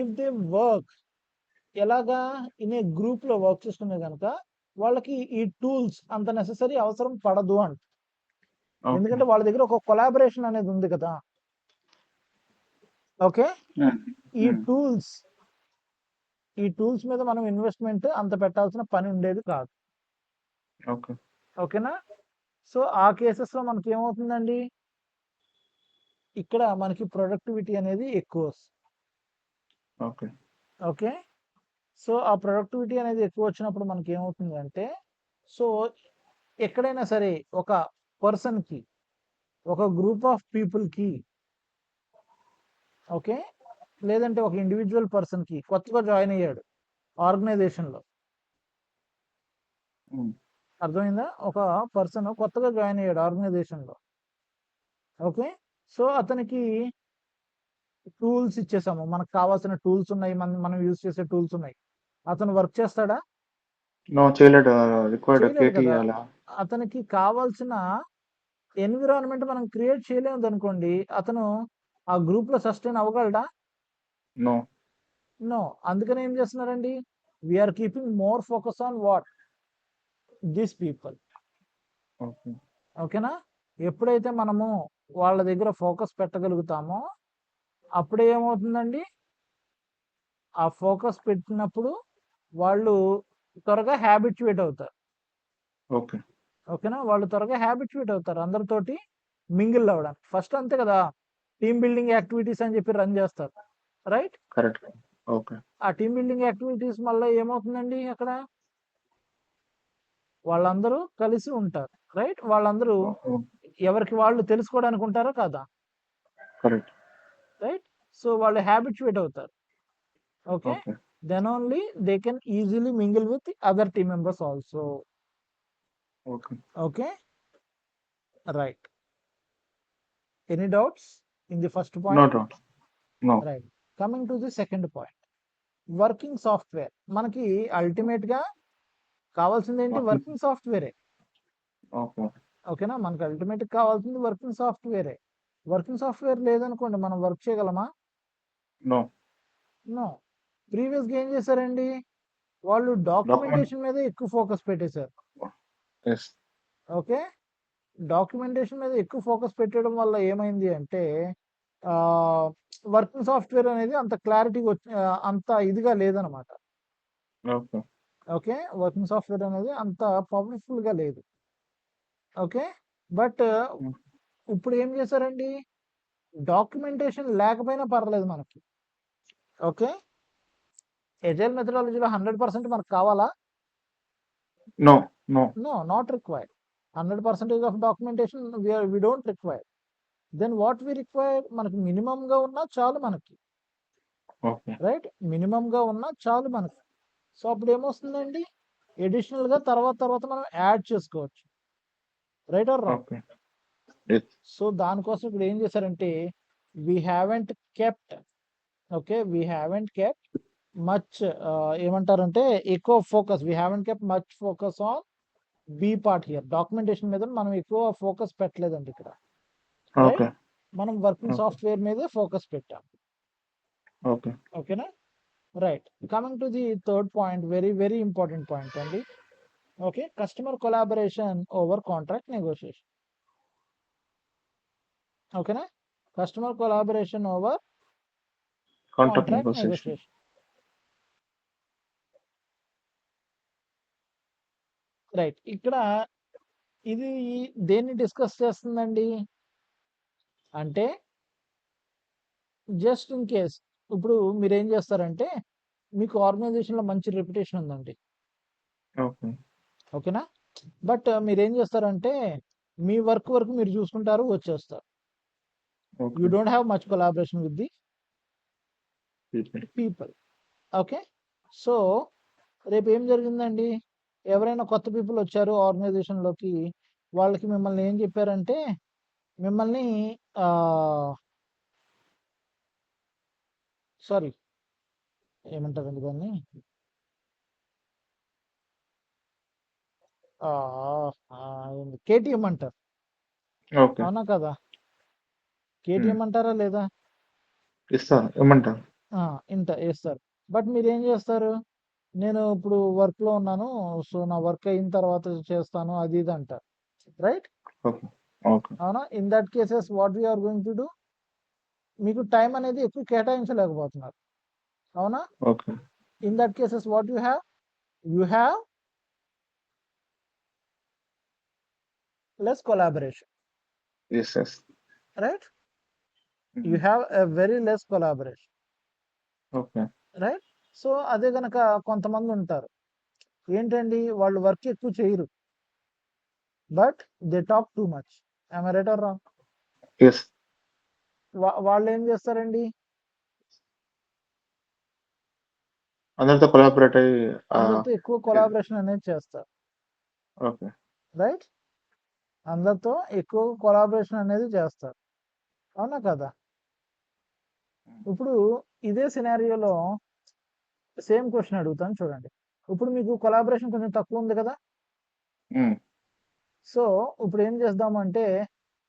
if they work ఎలాగా ఇన్ ఏ గ్రూప్లో వర్క్ చేసుకునే కనుక వాళ్ళకి ఈ టూల్స్ అంత నెససరీ అవసరం పడదు అంట, ఎందుకంటే వాళ్ళ దగ్గర ఒక కొలాబరేషన్ అనేది ఉంది కదా. ఓకే, ఈ టూల్స్ మీద మనం ఇన్వెస్ట్మెంట్ అంత పెట్టాల్సిన పని ఉండేది కాదు. ఓకేనా, సో ఆ కేసెస్లో మనకి ఏమవుతుందండి, ఇక్కడ మనకి ప్రొడక్టివిటీ అనేది ఎక్కువ వస్తుంది. ఓకే, సో ఆ ప్రొడక్టివిటీ అనేది ఎక్కువ వచ్చినప్పుడు మనకి ఏమవుతుంది అంటే, సో ఎక్కడైనా సరే ఒక పర్సన్కి, ఒక గ్రూప్ ఆఫ్ పీపుల్కి, ఓకే, లేదంటే ఒక ఇండివిజువల్ పర్సన్కి కొత్తగా జాయిన్ అయ్యాడు ఆర్గనైజేషన్లో, అర్థమైందా, ఒక పర్సన్ కొత్తగా జాయిన్ అయ్యాడు ఆర్గనైజేషన్లో. ఓకే, సో అతనికి టూల్స్ ఇచ్చేసాము, మనకు కావాల్సిన టూల్స్ ఉన్నాయి, మనం యూజ్ చేసే టూల్స్ ఉన్నాయి, అతను వర్క్ చేస్తాడా? చేయలేడు కదా, అతనికి కావాల్సిన ఎన్విరాన్మెంట్ మనం క్రియేట్ చేయలేదు అనుకోండి, అతను ఆ గ్రూప్ లో సస్టైన్ అవ్వగలడా? నో, అందుకని ఏం చేస్తున్నారండి, we're keeping more focus on what, this people. ఓకేనా, ఎప్పుడైతే మనము వాళ్ళ దగ్గర ఫోకస్ పెట్టగలుగుతామో అప్పుడే ఏమవుతుందండి, ఆ ఫోకస్ పెట్టినప్పుడు వాళ్ళు త్వరగా హ్యాబిచ్యుయేట్ అవుతారు. ఓకేనా, వాళ్ళు త్వరగా హ్యాబిచ్యుయేట్ అవుతారు అందరితోటి మింగిల్ అవ్వడానికి. ఫస్ట్ అంతే కదా, టీమ్ బిల్డింగ్ యాక్టివిటీస్ అని చెప్పి రన్ చేస్తారు, రైట్? ఆ టీమ్ బిల్డింగ్ యాక్టివిటీస్ వల్ల ఏమవుతుందండి, అక్కడ వాళ్ళందరూ కలిసి ఉంటారు, రైట్? వాళ్ళందరూ ఎవరికి వాళ్ళు తెలుసుకోవడానికి ఉంటారా కాదా, రైట్? సో వాళ్ళు హ్యాబిచ్యుయేట్ అవుతారు. Okay, then only they can easily mingle with the other team members also. Okay, right. Any doubts in the first point? No doubt. No. Right, coming to the second point. Working software. మనకి ultimate గా కావాల్సింది ఏంటి? Working సాఫ్ట్వేరే. Okay. ఓకేనా? మనకి ultimate కావాల్సింది working సాఫ్ట్వేరే. Working software లేదనుకోండి మనం work చేయగలమా? నో. నో. ప్రీవియస్గా ఏం చేశారండి? వాళ్ళు డాక్యుమెంటేషన్ మీద ఎక్కువ ఫోకస్ పెట్టేశారు. ఎస్. ఓకే, డాక్యుమెంటేషన్ మీద ఎక్కువ ఫోకస్ పెట్టడం వల్ల ఏమైంది అంటే వర్కింగ్ సాఫ్ట్వేర్ అనేది అంత క్లారిటీ అంత ఇదిగా లేదనమాట. ఓకే. ఓకే, వర్కింగ్ సాఫ్ట్వేర్ అనేది అంత పవర్ఫుల్ గా లేదు. ఓకే, బట్ ఇప్పుడు ఏం చేశారండి? డాక్యుమెంటేషన్ లేకపోయినా పర్లేదు మనకి. ఓకే, ఎజైల్ మెథడాలజీలో 100% మనకు కావాలా? No. No. No, not required. 100% of documentation we don't require. Then what we require? మనకి మినిమం గా ఉన్నా చాలు మనకి. ఓకే. రైట్, మినిమం గా ఉన్నా చాలు మనకి. సో అప్పుడు ఏమొస్తుందండి? అడిషనల్ గా తర్వాత మనం యాడ్ చేసుకోవచ్చు. Right or wrong? Okay. So దానికోసం ఇప్పుడు ఏం చేశారంటే we haven't kept, okay, we haven't kept much ఏమంటారంటే ఎక్కువ focus, we haven't kept much focus on B part here. Documentation మీద మనం ఎక్కువ ఫోకస్ పెట్టలేదండి ఇక్కడ. Right, okay. మనం వర్కింగ్ సాఫ్ట్వేర్ మీదే ఫోకస్ పెట్టాం. ఓకే. ఓకేనా? Right, coming to the third point, very very important point అండి. Okay, customer collaboration over contract negotiation. ఓకేనా? Customer collaboration over contract contract negotiation. Negotiation. Right, ఇక్కడ ఇది దేన్ని డిస్కస్ చేస్తుందండి అంటే జస్ట్ ఇన్ కేస్ ఇప్పుడు మీరు ఏం చేస్తారంటే మీకు ఆర్గనైజేషన్లో మంచి రెప్యుటేషన్ ఉందండి. ఓకే. ఓకేనా? బట్ మీరేం చేస్తారంటే మీ వర్క్ వరకు మీరు చూసుకుంటారు, వచ్చేస్తారు. Okay. You don't have much collaboration with the people. Okay, so రేపు ఏం జరిగిందండి? ఎవరైనా కొత్త పీపుల్ వచ్చారు ఆర్గనైజేషన్లోకి, వాళ్ళకి మిమ్మల్ని ఏం చెప్పారంటే మిమ్మల్ని సారీ ఏమంటారండి దాన్ని, కేటీఎం అంటారు. ఓకే. అవునా కదా? కేటీఎం అంటారా లేదా? ఇస్తాను, ఇమ్మంటాను. ఇంత వేస్తారు. బట్ మీరు ఏం చేస్తారు? నేను ఇప్పుడు వర్క్లో ఉన్నాను, సో నా వర్క్ అయిన తర్వాత చేస్తాను, అది ఇది అంటారు. రైట్? ఓకే. ఓకే. అవునా? In that cases what we're going to do, మీకు టైం అనేది ఎక్కువ కేటాయించలేకపోతున్నారు. అవునా? Okay. In that cases what you have less collaboration. Yes, yes. Right? You have a very less collaboration. Okay. Right, so అదే గనక కొంతమంది ఉంటారు ఏంటండి, వాళ్ళు వర్క్ ఎక్కువ చేయరు, but they talk too much. I right or wrong? Yes. వాళ్ళు ఏం చేస్తారండి? అందరితో కొలాబరేట్ అయ్యి అందరితో ఎక్కువ కొలాబరేషన్ అనేది చేస్తారు. ఓకే. రైట్, అందరితో ఎక్కువ కొలాబరేషన్ అనేది చేస్తారు. అవునా కదా? ఇప్పుడు ఇదే సినారియోలో సేమ్ క్వశ్చన్ అడుగుతాను చూడండి. ఇప్పుడు మీకు కొలాబరేషన్ కొంచెం తక్కువ ఉంది కదా? సో ఇప్పుడు ఏం చేద్దామంటే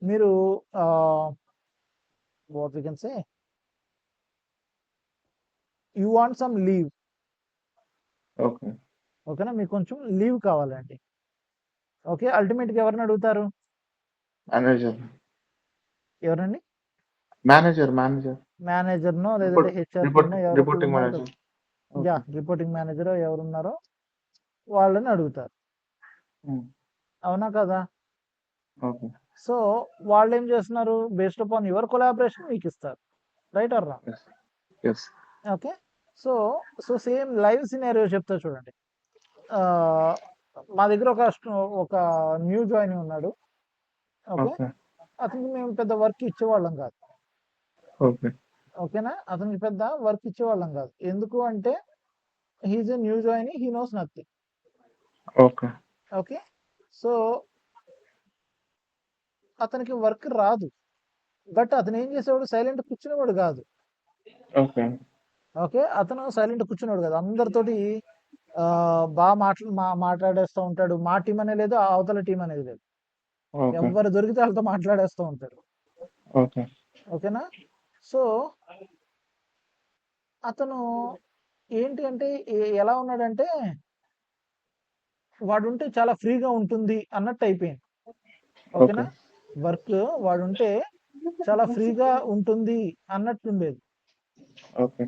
మీరు what we can say, you want some leave. Okay. ఓకేనా? మీకు కొంచెం లీవ్ కావాలండి. ఓకే, అల్టిమేట్గా ఎవరిని అడుగుతారు? మేనేజర్. ఎవరండి? మేనేజర్నో లేదంటే HR reporting manager. Yeah, reporting manager ఎవరున్నారో వాళ్ళని అడుగుతారు. అవునా కదా? ఓకే. సో వాళ్ళు ఏం చేస్తున్నారు? బేస్డ్ అపాన్ యువర్ కొలాబరేషన్ మీకు ఇస్తారు. Right or wrong? Yes. Okay, so same live scenario చెప్తా చూడండి. మా దగ్గర ఒక న్యూ జాయిన్ ఉన్నాడు. ఓకే, అతనికి మేము పెద్ద వర్క్ ఇచ్చేవాళ్ళం కాదు. ఓకే. ఓకేనా? అతనికి పెద్ద వర్క్ ఇచ్చేవాళ్ళం కాదు. ఎందుకు అంటే he's a new join, he knows nothing. Okay. Okay, so అతనికి వర్క్ రాదు, బట్ అతను ఏం చేసేవాడు? సైలెంట్ కూర్చునేవాడు కాదు. ఓకే. ఓకే. అతను సైలెంట్‌గా కూర్చున్నాడు కదా! అందరితోటి బా మాట్లాడేస్తా ఉంటాడు. మా టీమ్ అనే లేదు, అవతల టీమ్ అనేది లేదు. ఓకే. ఎవ్వరు దొరికితే ఆళ్ళతో మాట్లాడేస్తూ ఉంటాడు. ఓకే. ఓకేనా? సో, అతను ఏంటి అంటే ఎలా ఉన్నాడంటే, వాడుంటే చాలా ఫ్రీగా ఉంటుంది అన్నట్టయిపోయింది. ఓకే. ఓకేనా? వర్క్ వాడుంటే చాలా ఫ్రీగా ఉంటుంది అన్నట్టుండేది. ఓకే.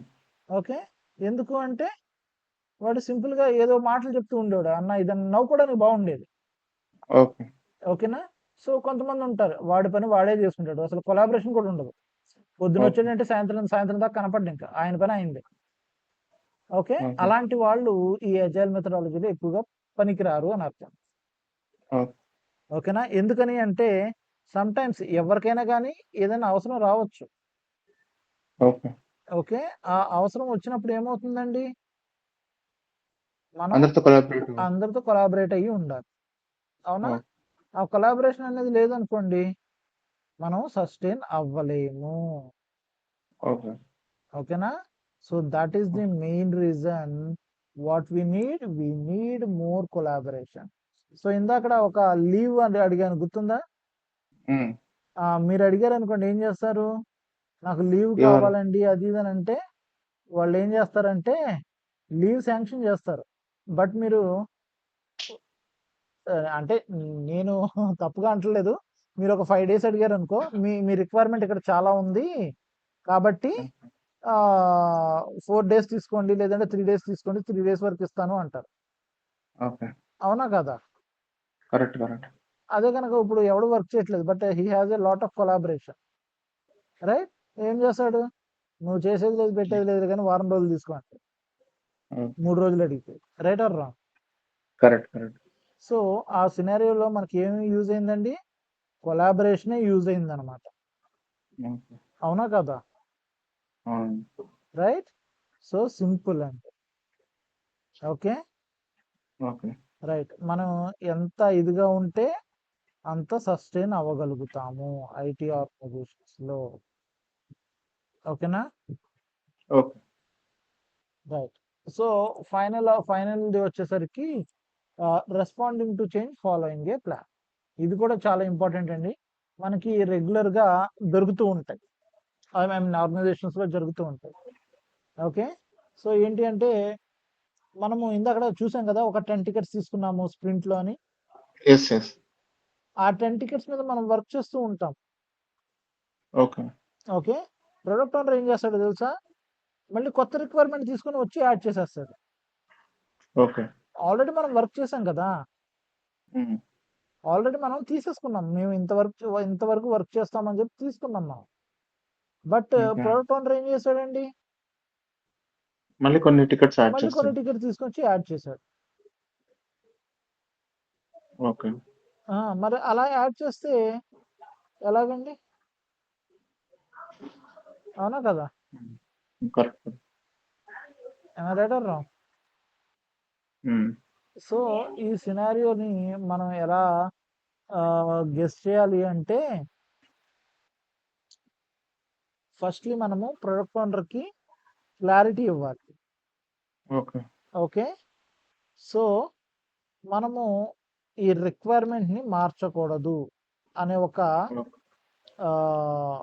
ఓకే. ఎందుకు అంటే, వాడు సింపుల్‌గా ఏదో మాటలు చెప్తూ ఉండేవాడు. అన్న ఇదని నవ్వుకోవడానికి బాగుండేది. ఓకే. ఓకేనా? సో, కొంతమందుంటారు. వాడి పని వాడే చేసుకుంటాడు. అసలు కొలాబరేషన్ కూడా ఉండదు. ఓకే. పొద్దునొచ్చాడంటే సాయంత్రం దాకా కనపడ్డింక. ఆయన పని ఆయనదే. ఓకే. ఓకే. అలాంటి వాళ్ళు ఈ అజైల్ మెథడాలజీలో ఎక్కువగా పనికిరారు అని అర్థం. ఓకే. ఓకేనా? ఎందుకని అంటే సమ్‌టైమ్స్ ఎవరికైనా గానీ ఏదైనా అవసరం రావచ్చు. ఓకే. ఓకే. ఆ అవసరం వచ్చినప్పుడు ఏమవుతుందండి? మనం అందరితో కొలాబరేటివ్. అందరితో కొలాబరేట్ అయ్యి ఉండాలి. అవునా? ఓకే. ఆ కొలాబరేషన్ అనేది లేదనుకోండి, మనం సస్టైన్ అవ్వలేము. ఓకే. ఓకేనా? So, that is the main reason what we need more collaboration. So, ఇందాకడ ఒక లీవ్ అని అడిగాను గుర్తుందా? హ్మ్. మీరడిగారనుకోండి ఏం జేస్తారు? నాకు లీవ్ ఎవరు? కావాలండి అది ఇది అనంటే, వాళ్ళేం జేస్తారంటే, లీవ్ శాంక్షన్ జేస్తారు. బట్ మీరు అంటే నేను తప్పుగా అంటలేదు. మీరొక 5 డేస్ అడిగారనుకో, మీ మీ రిక్వైర్మెంట్ ఇక్కడ చాలా ఉంది. కాబట్టి 4 డేస్ తీసుకోండి. లేదంటే 3 డేస్ తీసుకోండి. 3 డేస్ వరకు ఇస్తాను అంటారు. ఓకే. అవునా కాదా? కరెక్ట్. కరెక్ట్. అదే గనక ఇప్పుడు ఎవడు వర్క్ చేయట్లేదు. But he has a lot of collaboration. Right? ఏం చేస్తాడు? నువ్వు చేసేది లేదు, పెట్టేది లేదు గానీ వారం రోజులు తీసుకో అంటాడు. ఓకే. 3 రోజులు అడిగితే. Right or wrong? Correct. Correct. So, ఆ సినారియోలో మనకి ఏమి యూజ్ అయిందండి? కొలాబరేషనే యూజ్ అయిందనమాట. ఓకే. అవునా కదా? అవును. రైట్? సో, సింపుల్ అండి. ఓకే. ఓకే. రైట్. మనం ఎంత ఇదిగా ఉంటే అంత సస్టైన్ అవ్వగలుగుతాము ఐటీ ఆర్గనైజేషన్స్‌లో. ఓకేనా? ఓకే. రైట్. సో, ఫైనల్‌ది వచ్చేసరికి responding to change following A plan. ఇది కూడా చాలా ఇంపార్టెంట్ అండి. మనకి రెగ్యులర్‌గా దొరుకుతూ ఉంటాయి. ఐ మీన్ ఆర్గనైజేషన్స్‌లో జరుగుతూ ఉంటాయి. ఓకే. సో, ఏంటి అంటే మనము ఇందాకడ చూసాం కదా! ఒక 10 టికెట్స్ తీసుకున్నాము స్ప్రింట్‌లో అని. యెస్. యెస్. ఆ 10 టికెట్స్ మీద మనం వర్క్ చేస్తూ ఉంటాం. ఓకే. ఓకే. ప్రొడక్ట్ ఓనర్ ఏం చేస్తాడో తెలుసా? మళ్ళీ కొత్త రిక్వైర్మెంట్ తీసుకొని వచ్చి యాడ్ చేసేస్తాడు. ఓకే. ఆల్రెడీ మనం వర్క్ చేసాం కదా! హ్మ్. ఆల్రెడీ మనం తీసేసుకున్నాం. మేము ఇంతవరకు వర్క్ చేస్తామని చెప్పి తీసుకున్నాం మనం. But okay. ప్రొడక్ట్ ఓనర్ ఏం చేశాడండి? మళ్ళీ కొన్ని టికెట్స్ యాడ్ మళ్ళీ కొన్ని చేస్తాడు. టికెట్స్ తీసుకొచ్చి యాడ్ చేశాడు. ఓకే. మరి అలా యాడ్ చేస్తే ఎలాగండి? అవునా కదా? Correct. Am I right or wrong? హ్మ్. సో, ఈ సినారియోని మనం ఎలా గెస్ చేయాలి అంటే ఫస్ట్‌లీ మనము ప్రొడక్ట్ ఓనర్‌కి క్లారిటీ ఇవ్వాలి. ఓకే. ఓకే. సో, మనము ఈ రిక్వైర్మెంట్‌ని మార్చకూడదు అనే ఒక ఓకే. ఆహ్,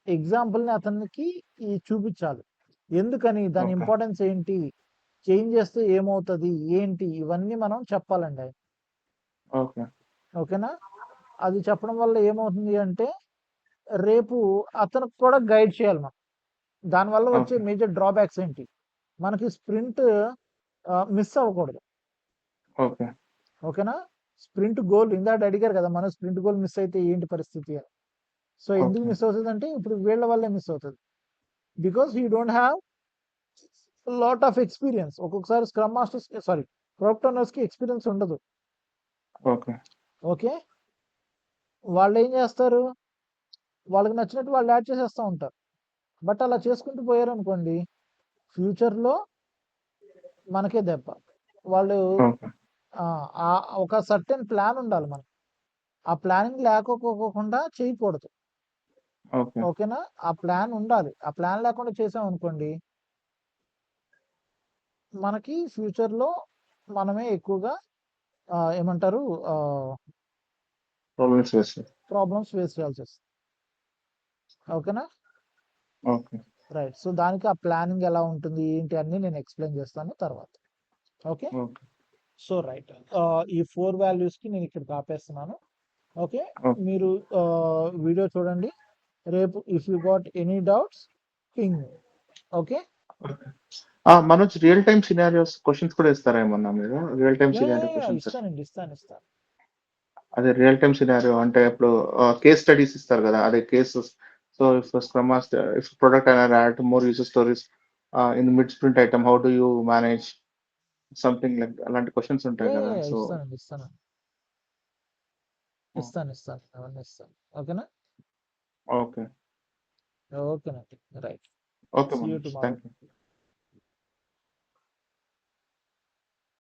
ఎగ్జాంపుల్‌ని అతనికి చూపిచ్చాలి. ఎందుకని? దాని ఓకే. ఇంపార్టెన్స్ ఏంటి? చేంజ్ చేస్తే ఏమవుతది? ఏంటి? ఇవన్నీ మనం చెప్పాలండి ఆయనకి. ఓకే. ఓకేనా? అది చెప్పడం వల్ల ఏమవుతుంది అంటే, రేపు అతనికి కూడా గైడ్ చేయాలి మనం. దానివల్ల వచ్చే ఓకే. మేజర్ డ్రాబ్యాక్స్ ఏంటి? మనకి స్ప్రింట్ మిస్ అవ్వకూడదు. ఓకే. ఓకేనా? స్ప్రింట్ గోల్ ఇందాక అడిగారు కదా! మనం స్ప్రింట్ గోల్ మిస్ అయితే ఏంటి పరిస్థితి అని. సో, ఎందుకు ఓకే. మిస్ అవుతదంటే ఇప్పుడు వీళ్ళ వల్లే మిస్ అవుతది. Because he don't have lot of experience. ఒక్కొక్కసారి స్క్రమ్ మాస్టర్స్‌కి సారీ ప్రొడక్ట్ ఓనర్స్‌కి ఎక్స్‌పీరియన్స్ ఉండదు. ఓకే. ఓకే. వాళ్ళేం చేస్తారు? వాళ్ళకి నచ్చినట్టు వాళ్ళు యాడ్ చేసేస్తా ఉంటారు. బట్ అలా చేసుకుంటూ పోయారనుకోండి, ఫ్యూచర్‌లో మనకే దెబ్బ. వాళ్ళు ఓకే. ఒక సర్టెన్ ప్లాన్ ఉండాలి మనకి. ఆ ప్లానింగ్ లేకపోకుండా చేయకూడదు. ఓకే. ఓకేనా? ఆ ప్లాన్ ఉండాలి. ఆ ప్లాన్ లేకుండా చేసామనుకోండి, మనకి ఫ్యూచర్లో మనమే ఎక్కువగా ఏమంటారు ప్రాబ్లమ్స్ ఫేస్ చేయాల్సి వస్తుంది. ఓకేనా? ఓకే. రైట్. సో దానికి ఆ ప్లానింగ్ ఎలా ఉంటుంది ఏంటి అన్ని నేను ఎక్స్ప్లెయిన్ చేస్తాను తర్వాత. ఓకే. ఓకే. సో రైట్, ఈ 4 వాల్యూస్కి నేను ఇక్కడ ఆపేస్తున్నాను. ఓకే, మీరు వీడియో చూడండి. రేపు if you got any doubts ping. Okay. Manoj, real time scenarios questions కూడా ఇస్తారా ఏమన్నా మీరు? రియల్ టైమ్ సినారియో క్వశ్చన్స్ ఇస్తానండి, ఇస్తాను. అదే రియల్ టైమ్ సినారియో అంటే ఇప్పుడు కేస్ స్టడీస్ ఇస్తారు కదా, అదే cases. So if scrum master, if product and add more user stories in mid sprint item, how do you manage something like అలాంటి questions ఉంటాయి కదా. సో ఇస్తాను అవన్నీ ఇస్తాను. ఓకేనా? ఓకే. ఓకేనండి. Right. Okay See you Manoj, tomorrow. Thank you.